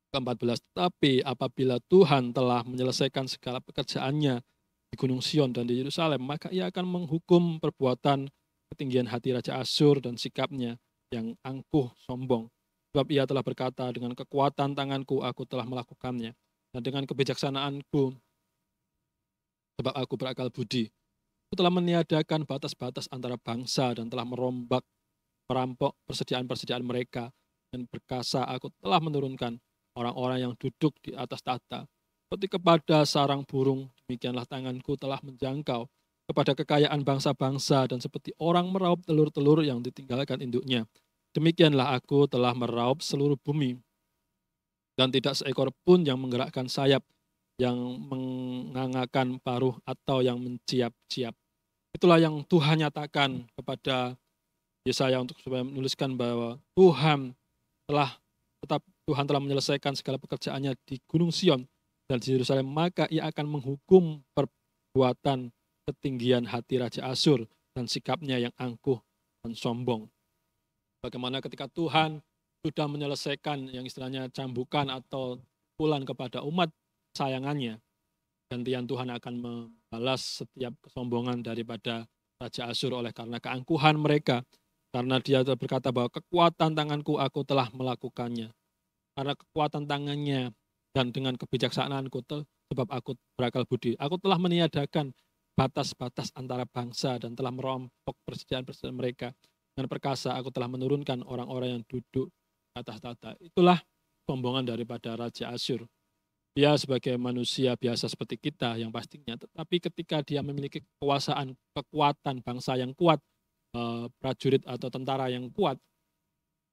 ke-14, tapi apabila Tuhan telah menyelesaikan segala pekerjaannya di Gunung Sion dan di Yerusalem, maka ia akan menghukum perbuatan ketinggian hati Raja Asyur dan sikapnya yang angkuh sombong. Sebab ia telah berkata, dengan kekuatan tanganku aku telah melakukannya, dan dengan kebijaksanaanku, sebab aku berakal budi. Aku telah meniadakan batas-batas antara bangsa dan telah merampok persediaan-persediaan mereka, dan berkasa aku telah menurunkan orang-orang yang duduk di atas tahta. Seperti kepada sarang burung, demikianlah tanganku telah menjangkau kepada kekayaan bangsa-bangsa, dan seperti orang meraup telur-telur yang ditinggalkan induknya. Demikianlah aku telah meraup seluruh bumi, dan tidak seekor pun yang menggerakkan sayap, yang mengangakan paruh, atau yang menciap-ciap. Itulah yang Tuhan nyatakan kepada Yesaya untuk supaya menuliskan bahwa Tuhan telah menyelesaikan segala pekerjaannya di Gunung Sion dan di Yerusalem, maka ia akan menghukum perbuatan ketinggian hati Raja Asyur dan sikapnya yang angkuh dan sombong. Bagaimana ketika Tuhan sudah menyelesaikan yang istilahnya cambukan atau pukulan kepada umat sayangannya, gantian Tuhan akan membalas setiap kesombongan daripada Raja Asyur oleh karena keangkuhan mereka. Karena dia berkata bahwa kekuatan tanganku aku telah melakukannya. Karena kekuatan tangannya dan dengan kebijaksanaanku, sebab aku berakal budi. Aku telah meniadakan batas-batas antara bangsa dan telah merompok persediaan-persediaan mereka. Dengan perkasa aku telah menurunkan orang-orang yang duduk di atas tahta. Itulah sombongan daripada Raja Asyur. Dia sebagai manusia biasa seperti kita yang pastinya, tetapi ketika dia memiliki kekuatan bangsa yang kuat, prajurit atau tentara yang kuat,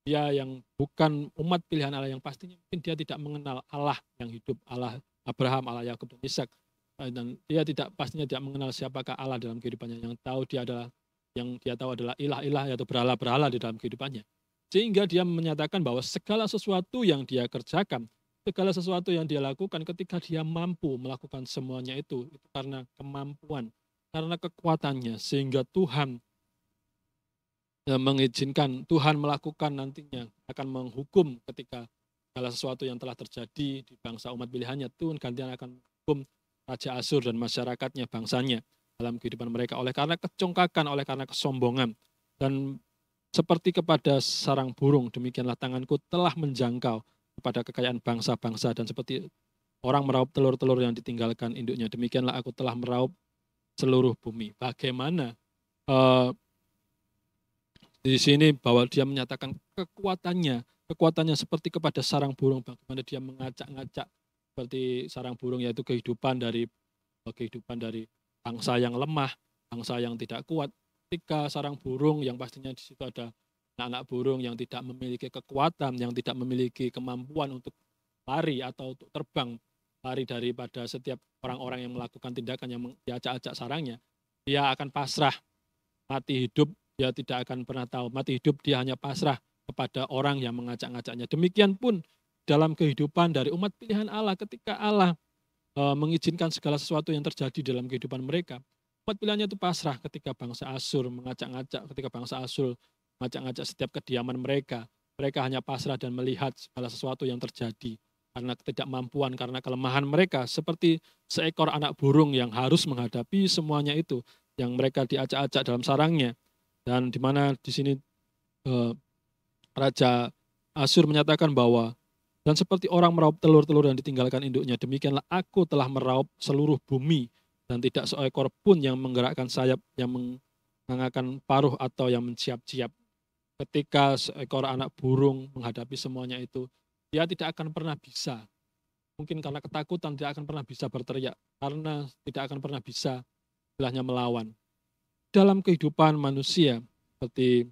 dia yang bukan umat pilihan Allah, yang pastinya mungkin dia tidak mengenal Allah yang hidup, Allah Abraham, Allah Yakub dan Ishak, dan dia pastinya tidak mengenal siapakah Allah dalam kehidupannya. Yang tahu dia adalah yang dia tahu adalah ilah-ilah atau berhala-berhala di dalam kehidupannya. Sehingga dia menyatakan bahwa segala sesuatu yang dia kerjakan, segala sesuatu yang dia lakukan ketika dia mampu melakukan semuanya itu karena kemampuan, karena kekuatannya, sehingga Tuhan mengizinkan, Tuhan melakukan nantinya akan menghukum ketika segala sesuatu yang telah terjadi di bangsa umat pilihannya. Tuhan gantian akan menghukum Raja Asyur dan masyarakatnya, bangsanya dalam kehidupan mereka oleh karena kecongkakan, oleh karena kesombongan. Dan seperti kepada sarang burung, demikianlah tanganku telah menjangkau kepada kekayaan bangsa-bangsa, dan seperti orang meraup telur-telur yang ditinggalkan induknya, demikianlah aku telah meraup seluruh bumi. Bagaimana di sini bahwa dia menyatakan kekuatannya seperti kepada sarang burung, bagaimana dia mengacak-ngacak seperti sarang burung, yaitu kehidupan dari bangsa yang lemah, bangsa yang tidak kuat. Ketika sarang burung yang pastinya di situ ada anak-anak burung yang tidak memiliki kekuatan, yang tidak memiliki kemampuan untuk lari atau untuk terbang, lari daripada setiap orang-orang yang melakukan tindakan yang diacak-acak sarangnya, dia akan pasrah, mati hidup. Dia tidak akan pernah tahu, mati hidup dia hanya pasrah kepada orang yang mengacak-ngacaknya. Demikian pun dalam kehidupan dari umat pilihan Allah, ketika Allah mengizinkan segala sesuatu yang terjadi dalam kehidupan mereka, umat pilihannya itu pasrah ketika bangsa Asyur mengacak-ngacak, ketika bangsa Asyur mengacak-ngacak setiap kediaman mereka. Mereka hanya pasrah dan melihat segala sesuatu yang terjadi karena ketidakmampuan, karena kelemahan mereka, seperti seekor anak burung yang harus menghadapi semuanya itu, yang mereka diacak-acak dalam sarangnya. Dan di mana di sini Raja Asyur menyatakan bahwa, dan seperti orang meraup telur-telur yang ditinggalkan induknya, demikianlah aku telah meraup seluruh bumi, dan tidak seekor pun yang menggerakkan sayap, yang mengangkat paruh atau yang menciap-ciap. Ketika seekor anak burung menghadapi semuanya itu, dia tidak akan pernah bisa, mungkin karena ketakutan tidak akan pernah bisa berteriak, karena tidak akan pernah bisa istilahnya melawan. Dalam kehidupan manusia, seperti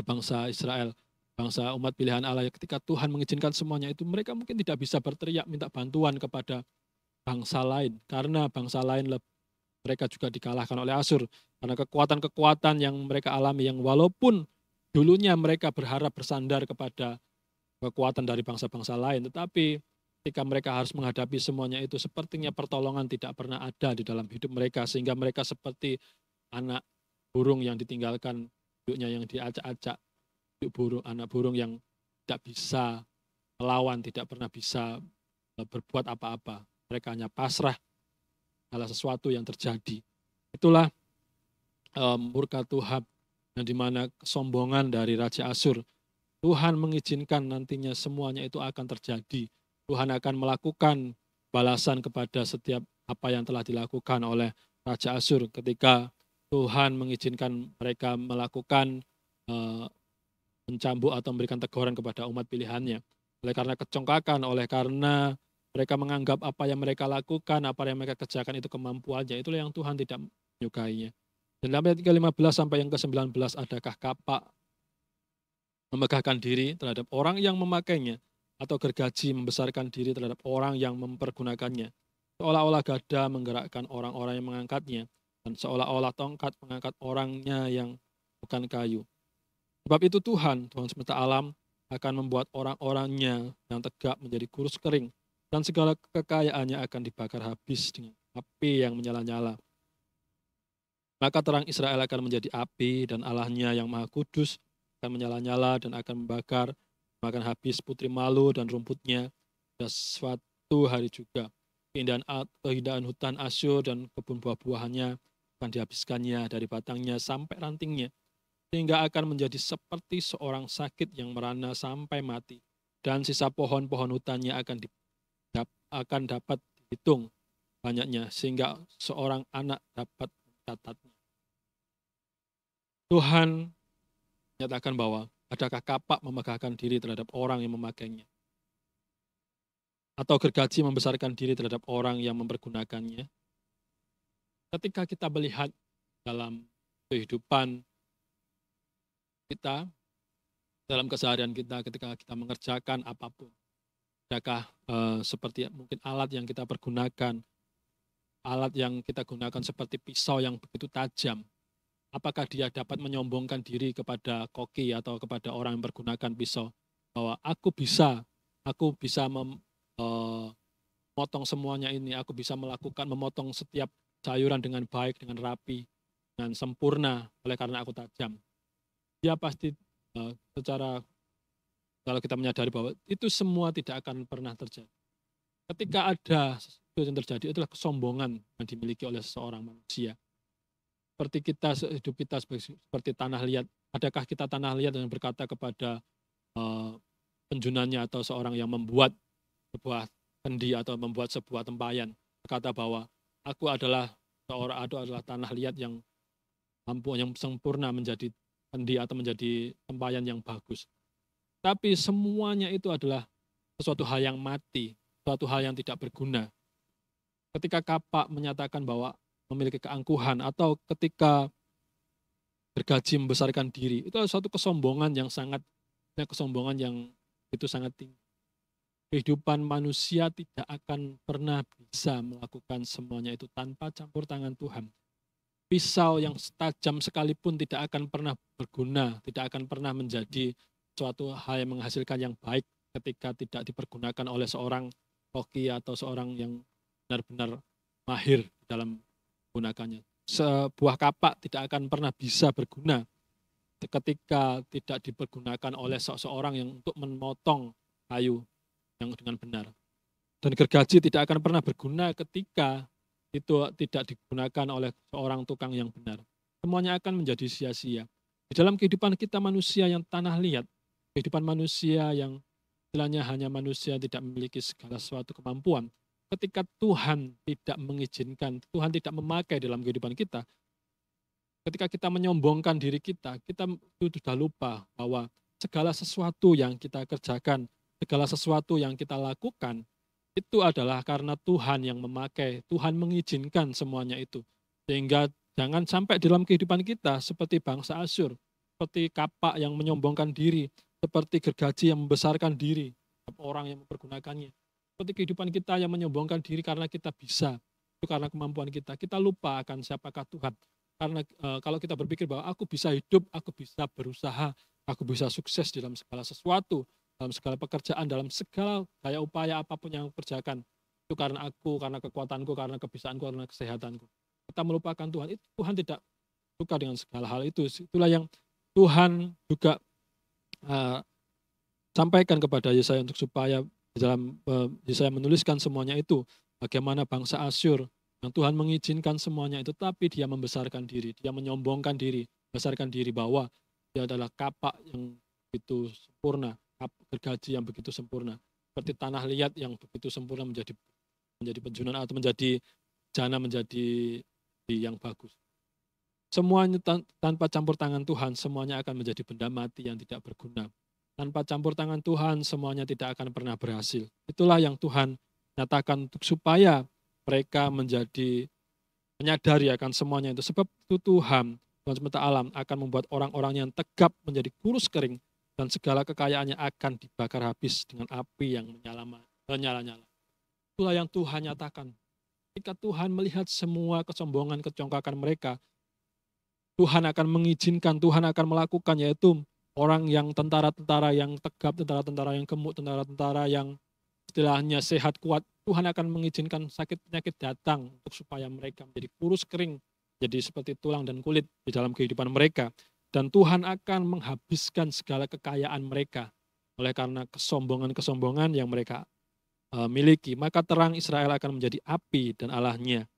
bangsa Israel, bangsa umat pilihan Allah, ketika Tuhan mengizinkan semuanya itu, mereka mungkin tidak bisa berteriak minta bantuan kepada bangsa lain, karena bangsa lain mereka juga dikalahkan oleh Asyur, karena kekuatan-kekuatan yang mereka alami, yang walaupun dulunya mereka berharap bersandar kepada kekuatan dari bangsa-bangsa lain, tetapi ketika mereka harus menghadapi semuanya itu, sepertinya pertolongan tidak pernah ada di dalam hidup mereka, sehingga mereka seperti anak burung yang ditinggalkan induknya, yang diacak-acak, anak burung yang tidak bisa melawan, tidak pernah bisa berbuat apa-apa. Mereka hanya pasrah segala sesuatu yang terjadi. Itulah murka Tuhan, yang dimana kesombongan dari Raja Asyur. Tuhan mengizinkan nantinya semuanya itu akan terjadi. Tuhan akan melakukan balasan kepada setiap apa yang telah dilakukan oleh Raja Asyur ketika Tuhan mengizinkan mereka melakukan mencambuk atau memberikan teguran kepada umat pilihannya. Oleh karena kecongkakan, oleh karena mereka menganggap apa yang mereka lakukan, apa yang mereka kerjakan itu kemampuannya, itulah yang Tuhan tidak menyukainya. Dan dalam ayat ke-15 sampai yang ke-19, adakah kapak memegahkan diri terhadap orang yang memakainya, atau gergaji membesarkan diri terhadap orang yang mempergunakannya. Seolah-olah gada menggerakkan orang-orang yang mengangkatnya, dan seolah-olah tongkat mengangkat orangnya yang bukan kayu. Sebab itu Tuhan semesta alam akan membuat orang-orangnya yang tegak menjadi kurus kering, dan segala kekayaannya akan dibakar habis dengan api yang menyala-nyala. Maka terang Israel akan menjadi api, dan Allahnya yang Maha Kudus akan menyala-nyala dan akan membakar, makan habis putri malu dan rumputnya. Dan suatu hari juga keindahan hutan Asyur dan kebun buah-buahannya akan dihabiskannya dari batangnya sampai rantingnya, sehingga akan menjadi seperti seorang sakit yang merana sampai mati. Dan sisa pohon-pohon hutannya akan dapat dihitung banyaknya, sehingga seorang anak dapat mencatatnya. Tuhan menyatakan bahwa adakah kapak memegahkan diri terhadap orang yang memakainya, atau gergaji membesarkan diri terhadap orang yang mempergunakannya. Ketika kita melihat dalam kehidupan kita, dalam keseharian kita, ketika kita mengerjakan apapun, adakah seperti mungkin alat yang kita pergunakan, alat yang kita gunakan seperti pisau yang begitu tajam, apakah dia dapat menyombongkan diri kepada koki atau kepada orang yang menggunakan pisau, bahwa aku bisa memotong semuanya ini, aku bisa memotong setiap sayuran dengan baik, dengan rapi, dengan sempurna, oleh karena aku tajam. Dia pasti secara, kalau kita menyadari bahwa itu semua tidak akan pernah terjadi. Ketika ada sesuatu yang terjadi, itulah kesombongan yang dimiliki oleh seseorang manusia. Seperti hidup kita seperti tanah liat. Adakah kita tanah liat yang berkata kepada penjunannya atau seorang yang membuat sebuah kendi atau membuat sebuah tempayan, berkata bahwa aku adalah tanah liat yang sempurna menjadi kendi atau menjadi tempayan yang bagus. Tapi semuanya itu adalah sesuatu hal yang mati, suatu hal yang tidak berguna. Ketika kapak menyatakan bahwa memiliki keangkuhan, atau ketika gergaji membesarkan diri, itu adalah suatu kesombongan yang sangat tinggi. Kehidupan manusia tidak akan pernah bisa melakukan semuanya itu tanpa campur tangan Tuhan. Pisau yang tajam sekalipun tidak akan pernah berguna, tidak akan pernah menjadi suatu hal yang menghasilkan yang baik ketika tidak dipergunakan oleh seorang koki atau seorang yang benar-benar mahir dalam menggunakannya. Sebuah kapak tidak akan pernah bisa berguna ketika tidak dipergunakan oleh seseorang yang untuk memotong kayu yang dengan benar. Dan gergaji tidak akan pernah berguna ketika itu tidak digunakan oleh seorang tukang yang benar. Semuanya akan menjadi sia-sia. Di dalam kehidupan kita manusia yang tanah liat, kehidupan manusia yang istilahnya hanya manusia tidak memiliki segala suatu kemampuan, ketika Tuhan tidak mengizinkan, Tuhan tidak memakai dalam kehidupan kita, ketika kita menyombongkan diri kita sudah lupa bahwa segala sesuatu yang kita kerjakan, segala sesuatu yang kita lakukan, itu adalah karena Tuhan yang memakai, Tuhan mengizinkan semuanya itu. Sehingga jangan sampai dalam kehidupan kita seperti bangsa Asyur, seperti kapak yang menyombongkan diri, seperti gergaji yang membesarkan diri, orang yang mempergunakannya. Seperti kehidupan kita yang menyombongkan diri karena kita bisa, itu karena kemampuan kita. Kita lupa akan siapakah Tuhan. Karena kalau kita berpikir bahwa aku bisa hidup, aku bisa berusaha, aku bisa sukses dalam segala sesuatu, dalam segala pekerjaan, dalam segala daya upaya apapun yang aku kerjakan, itu karena aku, karena kekuatanku, karena kebisaanku, karena kesehatanku. Kita melupakan Tuhan. Tuhan tidak suka dengan segala hal itu. Itulah yang Tuhan juga sampaikan kepada Yesaya untuk supaya di dalam Yesaya menuliskan semuanya itu, bagaimana bangsa Asyur yang Tuhan mengizinkan semuanya itu, tapi dia membesarkan diri, dia menyombongkan diri, membesarkan diri bahwa dia adalah kapak yang begitu sempurna, gergaji yang begitu sempurna, seperti tanah liat yang begitu sempurna menjadi penjunan atau menjadi jana, menjadi yang bagus. Semuanya tanpa campur tangan Tuhan, semuanya akan menjadi benda mati yang tidak berguna. Tanpa campur tangan Tuhan, semuanya tidak akan pernah berhasil. Itulah yang Tuhan nyatakan supaya mereka menyadari akan semuanya itu. Sebab itu Tuhan semesta alam akan membuat orang-orang yang tegap menjadi kurus kering, dan segala kekayaannya akan dibakar habis dengan api yang menyala-nyala. Itulah yang Tuhan nyatakan. Ketika Tuhan melihat semua kesombongan, kecongkakan mereka, Tuhan akan mengizinkan, Tuhan akan melakukan, yaitu orang yang tentara-tentara yang tegap, tentara-tentara yang gemuk, tentara-tentara yang istilahnya sehat kuat, Tuhan akan mengizinkan sakit penyakit datang untuk supaya mereka menjadi kurus kering, jadi seperti tulang dan kulit di dalam kehidupan mereka. Dan Tuhan akan menghabiskan segala kekayaan mereka oleh karena kesombongan-kesombongan yang mereka miliki. Maka terang Israel akan menjadi api dan Allahnya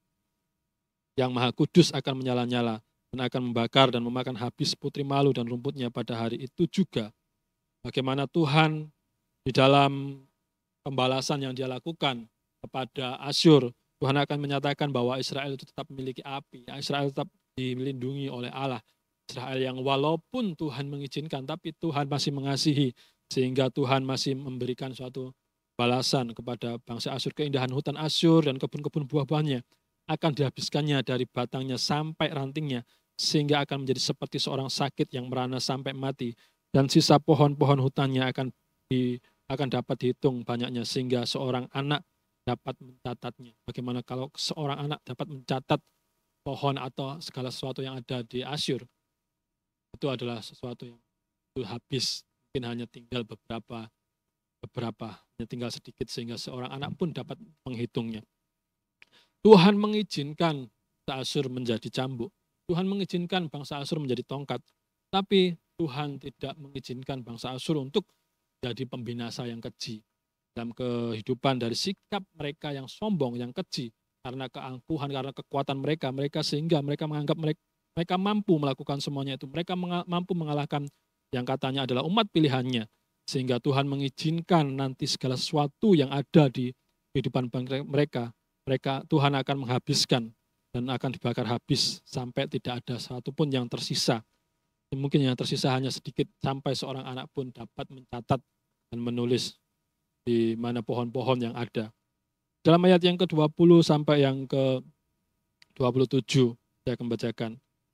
yang Maha Kudus akan menyala-nyala dan akan membakar dan memakan habis putri malu dan rumputnya pada hari itu juga. Bagaimana Tuhan di dalam pembalasan yang dia lakukan kepada Asyur, Tuhan akan menyatakan bahwa Israel itu tetap memiliki api, Israel tetap dilindungi oleh Allah. Israel yang walaupun Tuhan mengizinkan, tapi Tuhan masih mengasihi, sehingga Tuhan masih memberikan suatu balasan kepada bangsa Asyur. Keindahan hutan Asyur dan kebun-kebun buah-buahnya akan dihabiskannya dari batangnya sampai rantingnya, sehingga akan menjadi seperti seorang sakit yang merana sampai mati, dan sisa pohon-pohon hutannya akan dapat dihitung banyaknya, sehingga seorang anak dapat mencatatnya. Bagaimana kalau seorang anak dapat mencatat pohon atau segala sesuatu yang ada di Asyur. Itu adalah sesuatu yang itu habis, mungkin hanya tinggal beberapa, hanya tinggal sedikit sehingga seorang anak pun dapat menghitungnya. Tuhan mengizinkan bangsa Asyur menjadi cambuk. Tuhan mengizinkan bangsa Asyur menjadi tongkat. Tapi Tuhan tidak mengizinkan bangsa Asyur untuk jadi pembinasa yang keji. Dalam kehidupan dari sikap mereka yang sombong, yang keji. Karena keangkuhan, karena kekuatan mereka sehingga mereka menganggap mereka mampu melakukan semuanya itu. Mereka mampu mengalahkan yang katanya adalah umat pilihannya. Sehingga Tuhan mengizinkan nanti segala sesuatu yang ada di kehidupan mereka, Tuhan akan menghabiskan dan akan dibakar habis sampai tidak ada satupun yang tersisa. Mungkin yang tersisa hanya sedikit sampai seorang anak pun dapat mencatat dan menulis di mana pohon-pohon yang ada. Dalam ayat yang ke-20 sampai yang ke-27 saya akan bacakan.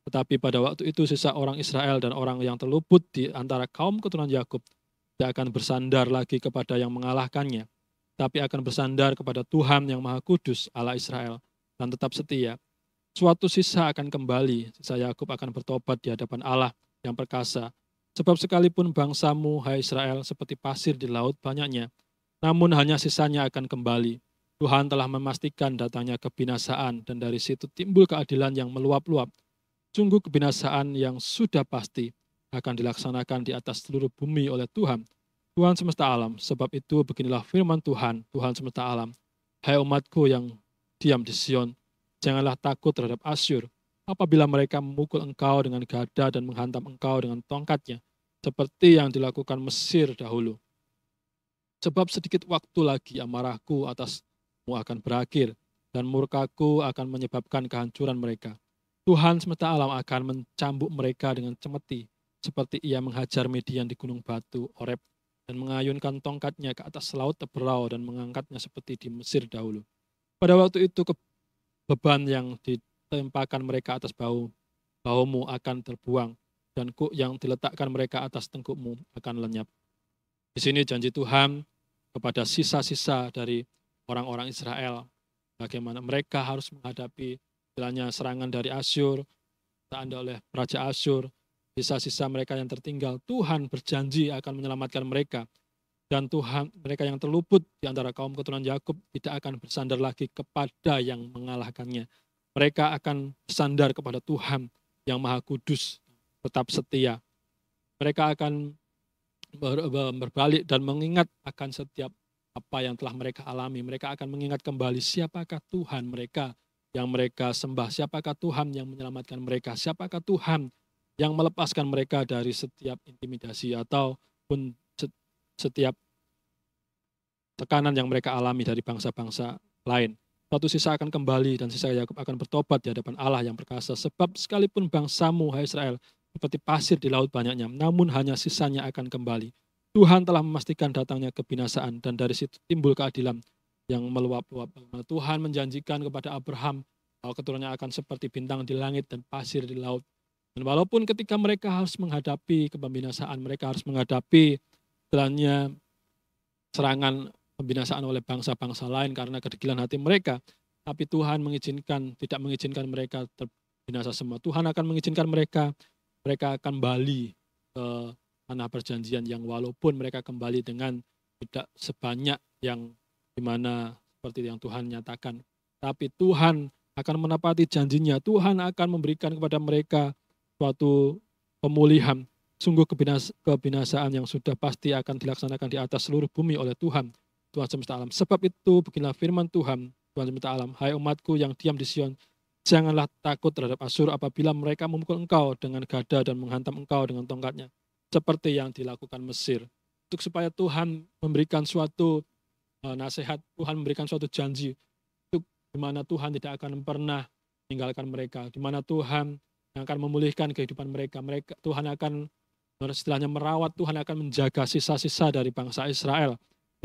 Tetapi pada waktu itu sisa orang Israel dan orang yang terluput di antara kaum keturunan Yakub tidak akan bersandar lagi kepada yang mengalahkannya, tapi akan bersandar kepada Tuhan yang Maha Kudus, Allah Israel, dan tetap setia. Suatu sisa akan kembali, sisa Yakub akan bertobat di hadapan Allah yang perkasa. Sebab sekalipun bangsamu, hai Israel, seperti pasir di laut banyaknya, namun hanya sisanya akan kembali. Tuhan telah memastikan datangnya kebinasaan dan dari situ timbul keadilan yang meluap-luap. Sungguh kebinasaan yang sudah pasti akan dilaksanakan di atas seluruh bumi oleh Tuhan, Tuhan semesta alam. Sebab itu beginilah firman Tuhan, Tuhan semesta alam. Hai umatku yang diam di Sion, janganlah takut terhadap Asyur, apabila mereka memukul engkau dengan gada dan menghantam engkau dengan tongkatnya, seperti yang dilakukan Mesir dahulu. Sebab sedikit waktu lagi amarahku atasmu akan berakhir, dan murkaku akan menyebabkan kehancuran mereka. Tuhan semesta alam akan mencambuk mereka dengan cemeti, seperti ia menghajar Midian di gunung batu, Oreb, dan mengayunkan tongkatnya ke atas laut Teberau dan mengangkatnya seperti di Mesir dahulu. Pada waktu itu beban yang ditempakan mereka atas bahumu akan terbuang, dan kuk yang diletakkan mereka atas tengkukmu akan lenyap. Di sini janji Tuhan kepada sisa-sisa dari orang-orang Israel, bagaimana mereka harus menghadapi istilahnya serangan dari Asyur, tanda oleh Raja Asyur, sisa-sisa mereka yang tertinggal. Tuhan berjanji akan menyelamatkan mereka, dan Tuhan mereka yang terluput di antara kaum keturunan Yakub tidak akan bersandar lagi kepada yang mengalahkannya. Mereka akan bersandar kepada Tuhan yang Maha Kudus, tetap setia. Mereka akan berbalik dan mengingat akan setiap apa yang telah mereka alami. Mereka akan mengingat kembali siapakah Tuhan mereka yang mereka sembah, siapakah Tuhan yang menyelamatkan mereka, siapakah Tuhan yang melepaskan mereka dari setiap intimidasi ataupun setiap tekanan yang mereka alami dari bangsa-bangsa lain. Suatu sisa akan kembali dan sisa Yakub akan bertobat di hadapan Allah yang perkasa. Sebab sekalipun bangsamu, hai Israel, seperti pasir di laut banyaknya, namun hanya sisanya akan kembali. Tuhan telah memastikan datangnya kebinasaan dan dari situ timbul keadilan yang meluap-luap. Tuhan menjanjikan kepada Abraham bahwa keturunannya akan seperti bintang di langit dan pasir di laut. Dan walaupun ketika mereka harus menghadapi kebinasaan, mereka harus menghadapi istilahnya serangan pembinasaan oleh bangsa-bangsa lain karena kedegilan hati mereka, tapi Tuhan tidak mengizinkan mereka terbinasa semua. Tuhan akan mengizinkan mereka akan kembali ke tanah perjanjian yang walaupun mereka kembali dengan tidak sebanyak yang dimana seperti yang Tuhan nyatakan, tapi Tuhan akan menepati janjinya. Tuhan akan memberikan kepada mereka suatu pemulihan. Sungguh kebinasaan yang sudah pasti akan dilaksanakan di atas seluruh bumi oleh Tuhan semesta alam. Sebab itu beginilah firman Tuhan semesta alam. Hai umatku yang diam di Sion, janganlah takut terhadap Asyur apabila mereka memukul engkau dengan gada dan menghantam engkau dengan tongkatnya, seperti yang dilakukan Mesir. Untuk supaya Tuhan memberikan suatu nasihat, Tuhan memberikan suatu janji, untuk di mana Tuhan tidak akan pernah meninggalkan mereka, di mana Tuhan yang akan memulihkan kehidupan mereka. Tuhan akan istilahnya merawat, Tuhan akan menjaga sisa-sisa dari bangsa Israel.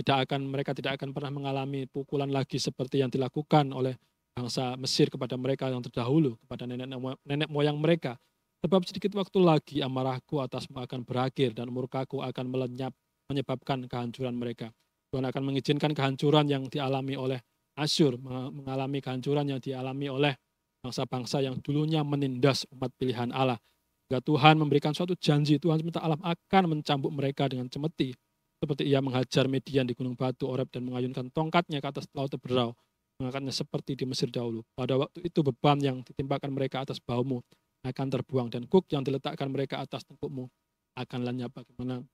Mereka tidak akan pernah mengalami pukulan lagi seperti yang dilakukan oleh bangsa Mesir kepada mereka yang terdahulu, kepada nenek moyang mereka. Sebab sedikit waktu lagi amarahku atasmu akan berakhir dan murkaku akan melenyap, menyebabkan kehancuran mereka. Tuhan akan mengizinkan kehancuran yang dialami oleh Asyur, mengalami kehancuran yang dialami oleh bangsa-bangsa yang dulunya menindas umat pilihan Allah. Jika Tuhan memberikan suatu janji, Tuhan SWT akan mencambuk mereka dengan cemeti. Seperti ia menghajar Midian di Gunung Batu Oreb dan mengayunkan tongkatnya ke atas laut Teberau, mengangkatnya seperti di Mesir dahulu. Pada waktu itu beban yang ditimpakan mereka atas bahumu akan terbuang, dan kuk yang diletakkan mereka atas tengkukmu akan lenyap. Bagaimana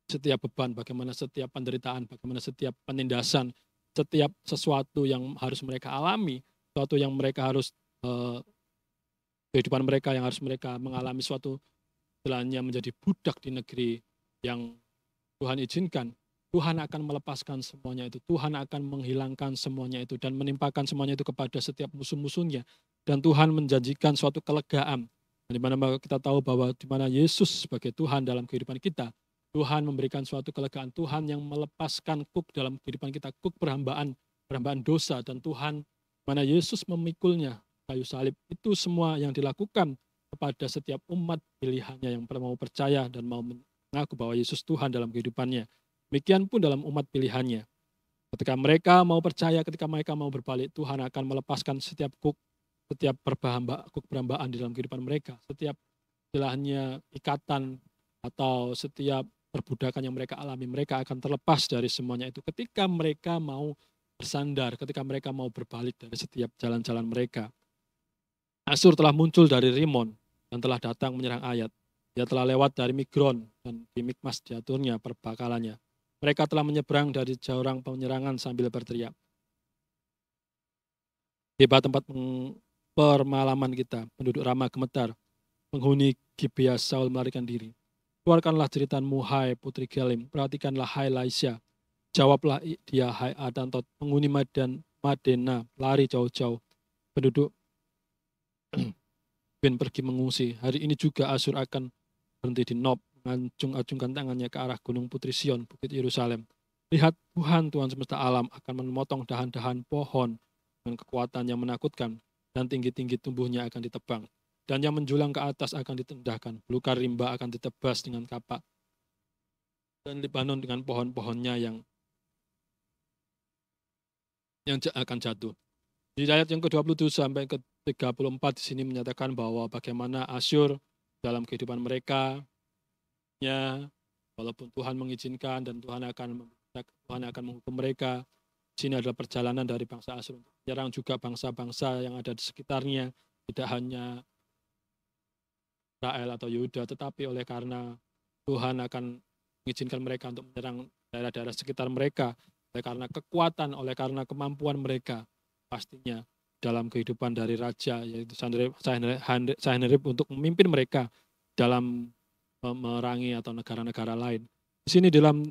setiap beban, bagaimana setiap penderitaan, bagaimana setiap penindasan, setiap sesuatu yang harus mereka alami, sesuatu yang mereka harus kehidupan mereka yang harus mereka mengalami suatu istilahnya menjadi budak di negeri yang Tuhan izinkan. Tuhan akan melepaskan semuanya itu. Tuhan akan menghilangkan semuanya itu dan menimpakan semuanya itu kepada setiap musuh-musuhnya. Dan Tuhan menjanjikan suatu kelegaan. Di mana kita tahu bahwa di mana Yesus sebagai Tuhan dalam kehidupan kita, Tuhan memberikan suatu kelegaan. Tuhan yang melepaskan kuk dalam kehidupan kita, kuk perhambaan dosa, dan Tuhan mana Yesus memikulnya kayu salib. Itu semua yang dilakukan kepada setiap umat pilihannya yang mau percaya dan mau mengaku bahwa Yesus Tuhan dalam kehidupannya. Demikian pun dalam umat pilihannya. Ketika mereka mau percaya, ketika mereka mau berbalik, Tuhan akan melepaskan setiap kuk perhambaan di dalam kehidupan mereka. Setiap istilahnya ikatan atau setiap perbudakan yang mereka alami, mereka akan terlepas dari semuanya itu ketika mereka mau bersandar, ketika mereka mau berbalik dari setiap jalan-jalan mereka. Asyur telah muncul dari Rimon dan telah datang menyerang Ayat. Dia telah lewat dari Migron dan di Mikmas diaturnya perbakalannya. Mereka telah menyeberang dari jurang penyerangan sambil berteriak. Tiba tempat permalaman kita, penduduk Rama gemetar, penghuni Gibea Saul melarikan diri. Keluarkanlah jeritanmu, hai putri Gelim, perhatikanlah, hai Laisya. Jawablah dia, hai Adantot, penghuni Madena, lari jauh-jauh. Penduduk Ben pergi mengungsi. Hari ini juga Asyur akan berhenti di Nob, mengacung-acungkan tangannya ke arah gunung Putri Sion, bukit Yerusalem. Lihat, Tuhan semesta alam akan memotong dahan-dahan pohon dengan kekuatan yang menakutkan, dan tinggi-tinggi tumbuhnya akan ditebang. Dan yang menjulang ke atas akan ditendahkan. Belukar rimba akan ditebas dengan kapak. Dan Libanon dengan pohon-pohonnya yang akan jatuh. Di ayat yang ke-27 sampai ke-34 di sini menyatakan bahwa bagaimana Asyur dalam kehidupan mereka, walaupun Tuhan mengizinkan dan Tuhan akan menghukum mereka. Di sini adalah perjalanan dari bangsa Asyur untuk menyerang juga bangsa-bangsa yang ada di sekitarnya, tidak hanya Israel atau Yehuda, tetapi oleh karena Tuhan akan mengizinkan mereka untuk menyerang daerah-daerah sekitar mereka, oleh karena kekuatan, oleh karena kemampuan mereka, pastinya dalam kehidupan dari raja, yaitu Sanherib untuk memimpin mereka dalam memerangi atau negara-negara lain. Di sini dalam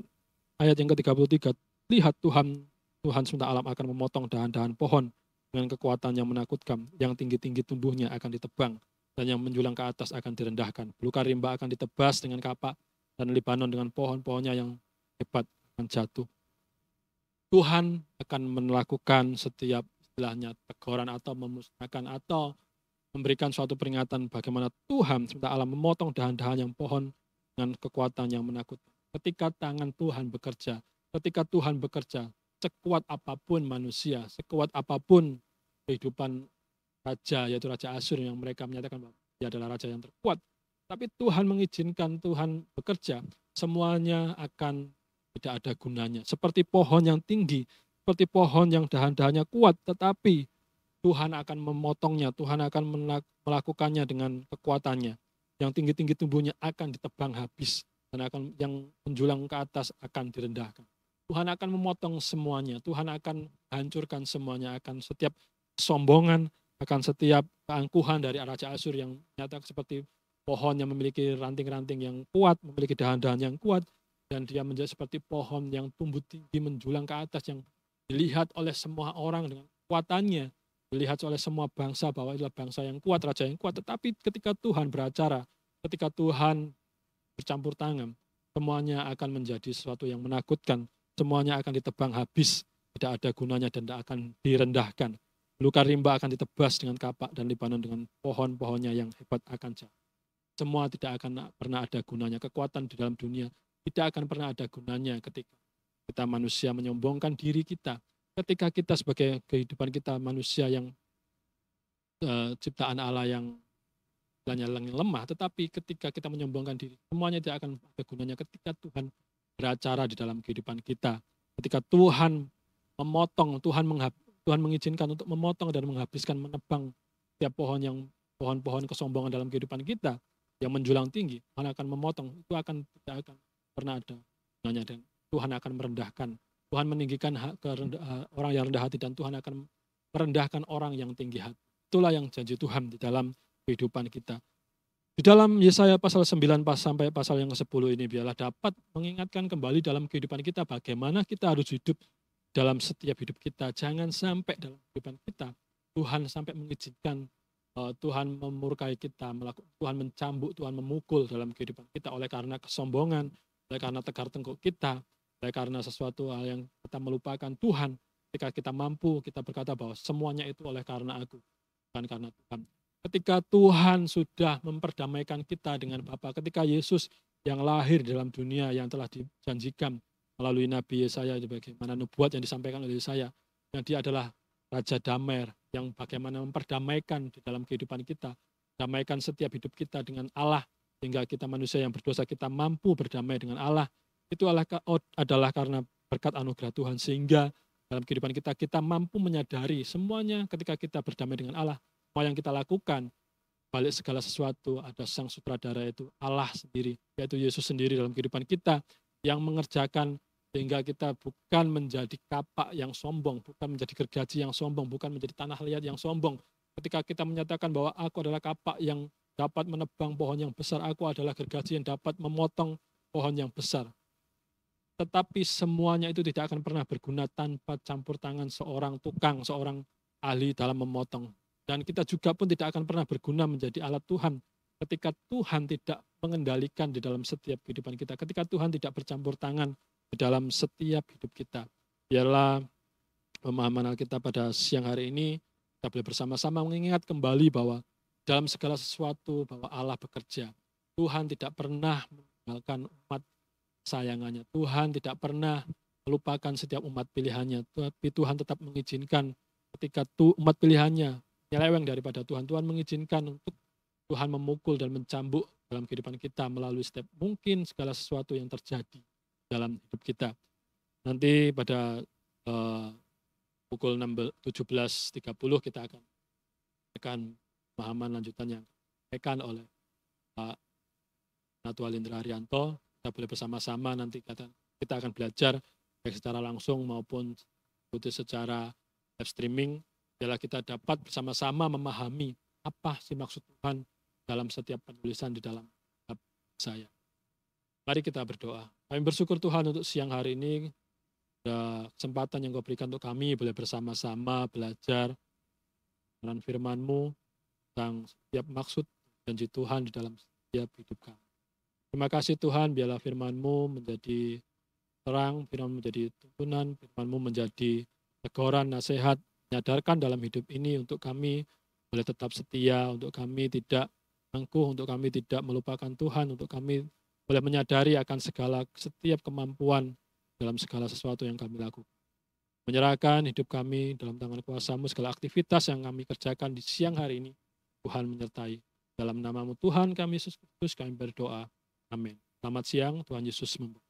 ayat yang ke-33, lihat Tuhan semesta alam akan memotong dahan-dahan pohon dengan kekuatan yang menakutkan, yang tinggi-tinggi tumbuhnya akan ditebang, dan yang menjulang ke atas akan direndahkan. Belukar rimba akan ditebas dengan kapak, dan Libanon dengan pohon-pohonnya yang hebat akan jatuh. Tuhan akan melakukan setiap istilahnya teguran atau memusnahkan atau memberikan suatu peringatan bagaimana Tuhan semesta alam memotong dahan-dahan yang pohon dengan kekuatan yang menakutkan. Ketika tangan Tuhan bekerja, sekuat apapun manusia, sekuat apapun kehidupan raja, yaitu Raja Asyur yang mereka menyatakan bahwa dia adalah raja yang terkuat. Tapi Tuhan mengizinkan, Tuhan bekerja, semuanya akan tidak ada gunanya. Seperti pohon yang tinggi, seperti pohon yang dahan-dahannya kuat, tetapi Tuhan akan memotongnya, Tuhan akan melakukannya dengan kekuatannya. Yang tinggi-tinggi tumbuhnya akan ditebang habis, dan yang menjulang ke atas akan direndahkan. Tuhan akan memotong semuanya, Tuhan akan hancurkan semuanya, akan setiap kesombongan, akan setiap keangkuhan dari Raja Asyur yang nyata seperti pohon yang memiliki ranting-ranting yang kuat, memiliki dahan-dahan yang kuat, dan dia menjadi seperti pohon yang tumbuh tinggi menjulang ke atas, yang dilihat oleh semua orang dengan kekuatannya, dilihat oleh semua bangsa bahwa adalah bangsa yang kuat, raja yang kuat. Tetapi ketika Tuhan beracara, ketika Tuhan bercampur tangan, semuanya akan menjadi sesuatu yang menakutkan, semuanya akan ditebang habis, tidak ada gunanya dan tidak akan direndahkan. Belukar rimba akan ditebas dengan kapak, dan Libanon dengan pohon-pohonnya yang hebat akan jatuh. Semua tidak akan pernah ada gunanya. Kekuatan di dalam dunia tidak akan pernah ada gunanya ketika kita manusia menyombongkan diri kita. Ketika kita sebagai kehidupan kita manusia yang ciptaan Allah yang lemah, tetapi ketika kita menyombongkan diri, semuanya tidak akan ada gunanya ketika Tuhan beracara di dalam kehidupan kita. Ketika Tuhan memotong, Tuhan mengizinkan untuk memotong dan menghabiskan, menebang setiap pohon-pohon kesombongan dalam kehidupan kita yang menjulang tinggi, Tuhan akan memotong, itu tidak akan pernah ada gunanya, dan Tuhan akan merendahkan. Tuhan meninggikan orang yang rendah hati, dan Tuhan akan merendahkan orang yang tinggi hati. Itulah yang janji Tuhan di dalam kehidupan kita. Di dalam Yesaya pasal 9 sampai pasal yang ke-10 ini, biarlah dapat mengingatkan kembali dalam kehidupan kita bagaimana kita harus hidup dalam setiap hidup kita. Jangan sampai dalam kehidupan kita Tuhan sampai mengizinkan, Tuhan memurkai kita, Tuhan mencambuk, Tuhan memukul dalam kehidupan kita oleh karena kesombongan, oleh karena tegar tengkuk kita, oleh karena sesuatu hal yang kita melupakan Tuhan. Ketika kita mampu, kita berkata bahwa semuanya itu oleh karena aku, bukan karena Tuhan. Ketika Tuhan sudah memperdamaikan kita dengan Bapa, ketika Yesus yang lahir dalam dunia yang telah dijanjikan melalui Nabi Yesaya, bagaimana nubuat yang disampaikan oleh Yesaya, yang dia adalah Raja Damai, yang bagaimana memperdamaikan di dalam kehidupan kita, damaikan setiap hidup kita dengan Allah, sehingga kita manusia yang berdosa, kita mampu berdamai dengan Allah. Itu adalah karena berkat anugerah Tuhan, sehingga dalam kehidupan kita mampu menyadari semuanya ketika kita berdamai dengan Allah. Semua yang kita lakukan, balik segala sesuatu, ada sang sutradara, itu Allah sendiri, yaitu Yesus sendiri dalam kehidupan kita, yang mengerjakan sehingga kita bukan menjadi kapak yang sombong, bukan menjadi gergaji yang sombong, bukan menjadi tanah liat yang sombong. Ketika kita menyatakan bahwa aku adalah kapak yang dapat menebang pohon yang besar, aku adalah gergaji yang dapat memotong pohon yang besar. Tetapi semuanya itu tidak akan pernah berguna tanpa campur tangan seorang tukang, seorang ahli dalam memotong. Dan kita juga pun tidak akan pernah berguna menjadi alat Tuhan ketika Tuhan tidak mengendalikan di dalam setiap kehidupan kita, ketika Tuhan tidak bercampur tangan di dalam setiap hidup kita. Biarlah pemahaman Alkitab pada siang hari ini, kita boleh bersama-sama mengingat kembali bahwa dalam segala sesuatu bahwa Allah bekerja. Tuhan tidak pernah meninggalkan umat sayangannya. Tuhan tidak pernah melupakan setiap umat pilihannya. Tapi Tuhan tetap mengizinkan ketika umat pilihannya nyeleweng daripada Tuhan, Tuhan mengizinkan untuk Tuhan memukul dan mencambuk dalam kehidupan kita melalui setiap mungkin segala sesuatu yang terjadi dalam hidup kita. Nanti pada pukul 17.30 kita akan pemahaman lanjutan yang disampaikan oleh Pak Natwal Indra Haryanto. Kita boleh bersama-sama nanti kita akan belajar baik secara langsung maupun secara live streaming. Biarlah kita dapat bersama-sama memahami apa sih maksud Tuhan dalam setiap penulisan di dalam kitab saya. Mari kita berdoa. Kami bersyukur Tuhan untuk siang hari ini, ada kesempatan yang Kau berikan untuk kami boleh bersama-sama belajar dengan firman-Mu tentang setiap maksud janji Tuhan di dalam setiap hidup kami. Terima kasih Tuhan, biarlah firman-Mu menjadi terang, firman-Mu menjadi tuntunan, firman-Mu menjadi teguran, nasihat, menyadarkan dalam hidup ini untuk kami boleh tetap setia, untuk kami tidak angkuh, untuk kami tidak melupakan Tuhan, untuk kami boleh menyadari akan setiap kemampuan dalam segala sesuatu yang kami lakukan. Menyerahkan hidup kami dalam tangan kuasa-Mu, segala aktivitas yang kami kerjakan di siang hari ini, Tuhan menyertai. Dalam nama-Mu Tuhan kami Yesus Kristus kami berdoa. Amin. Selamat siang, Tuhan Yesus memberkati.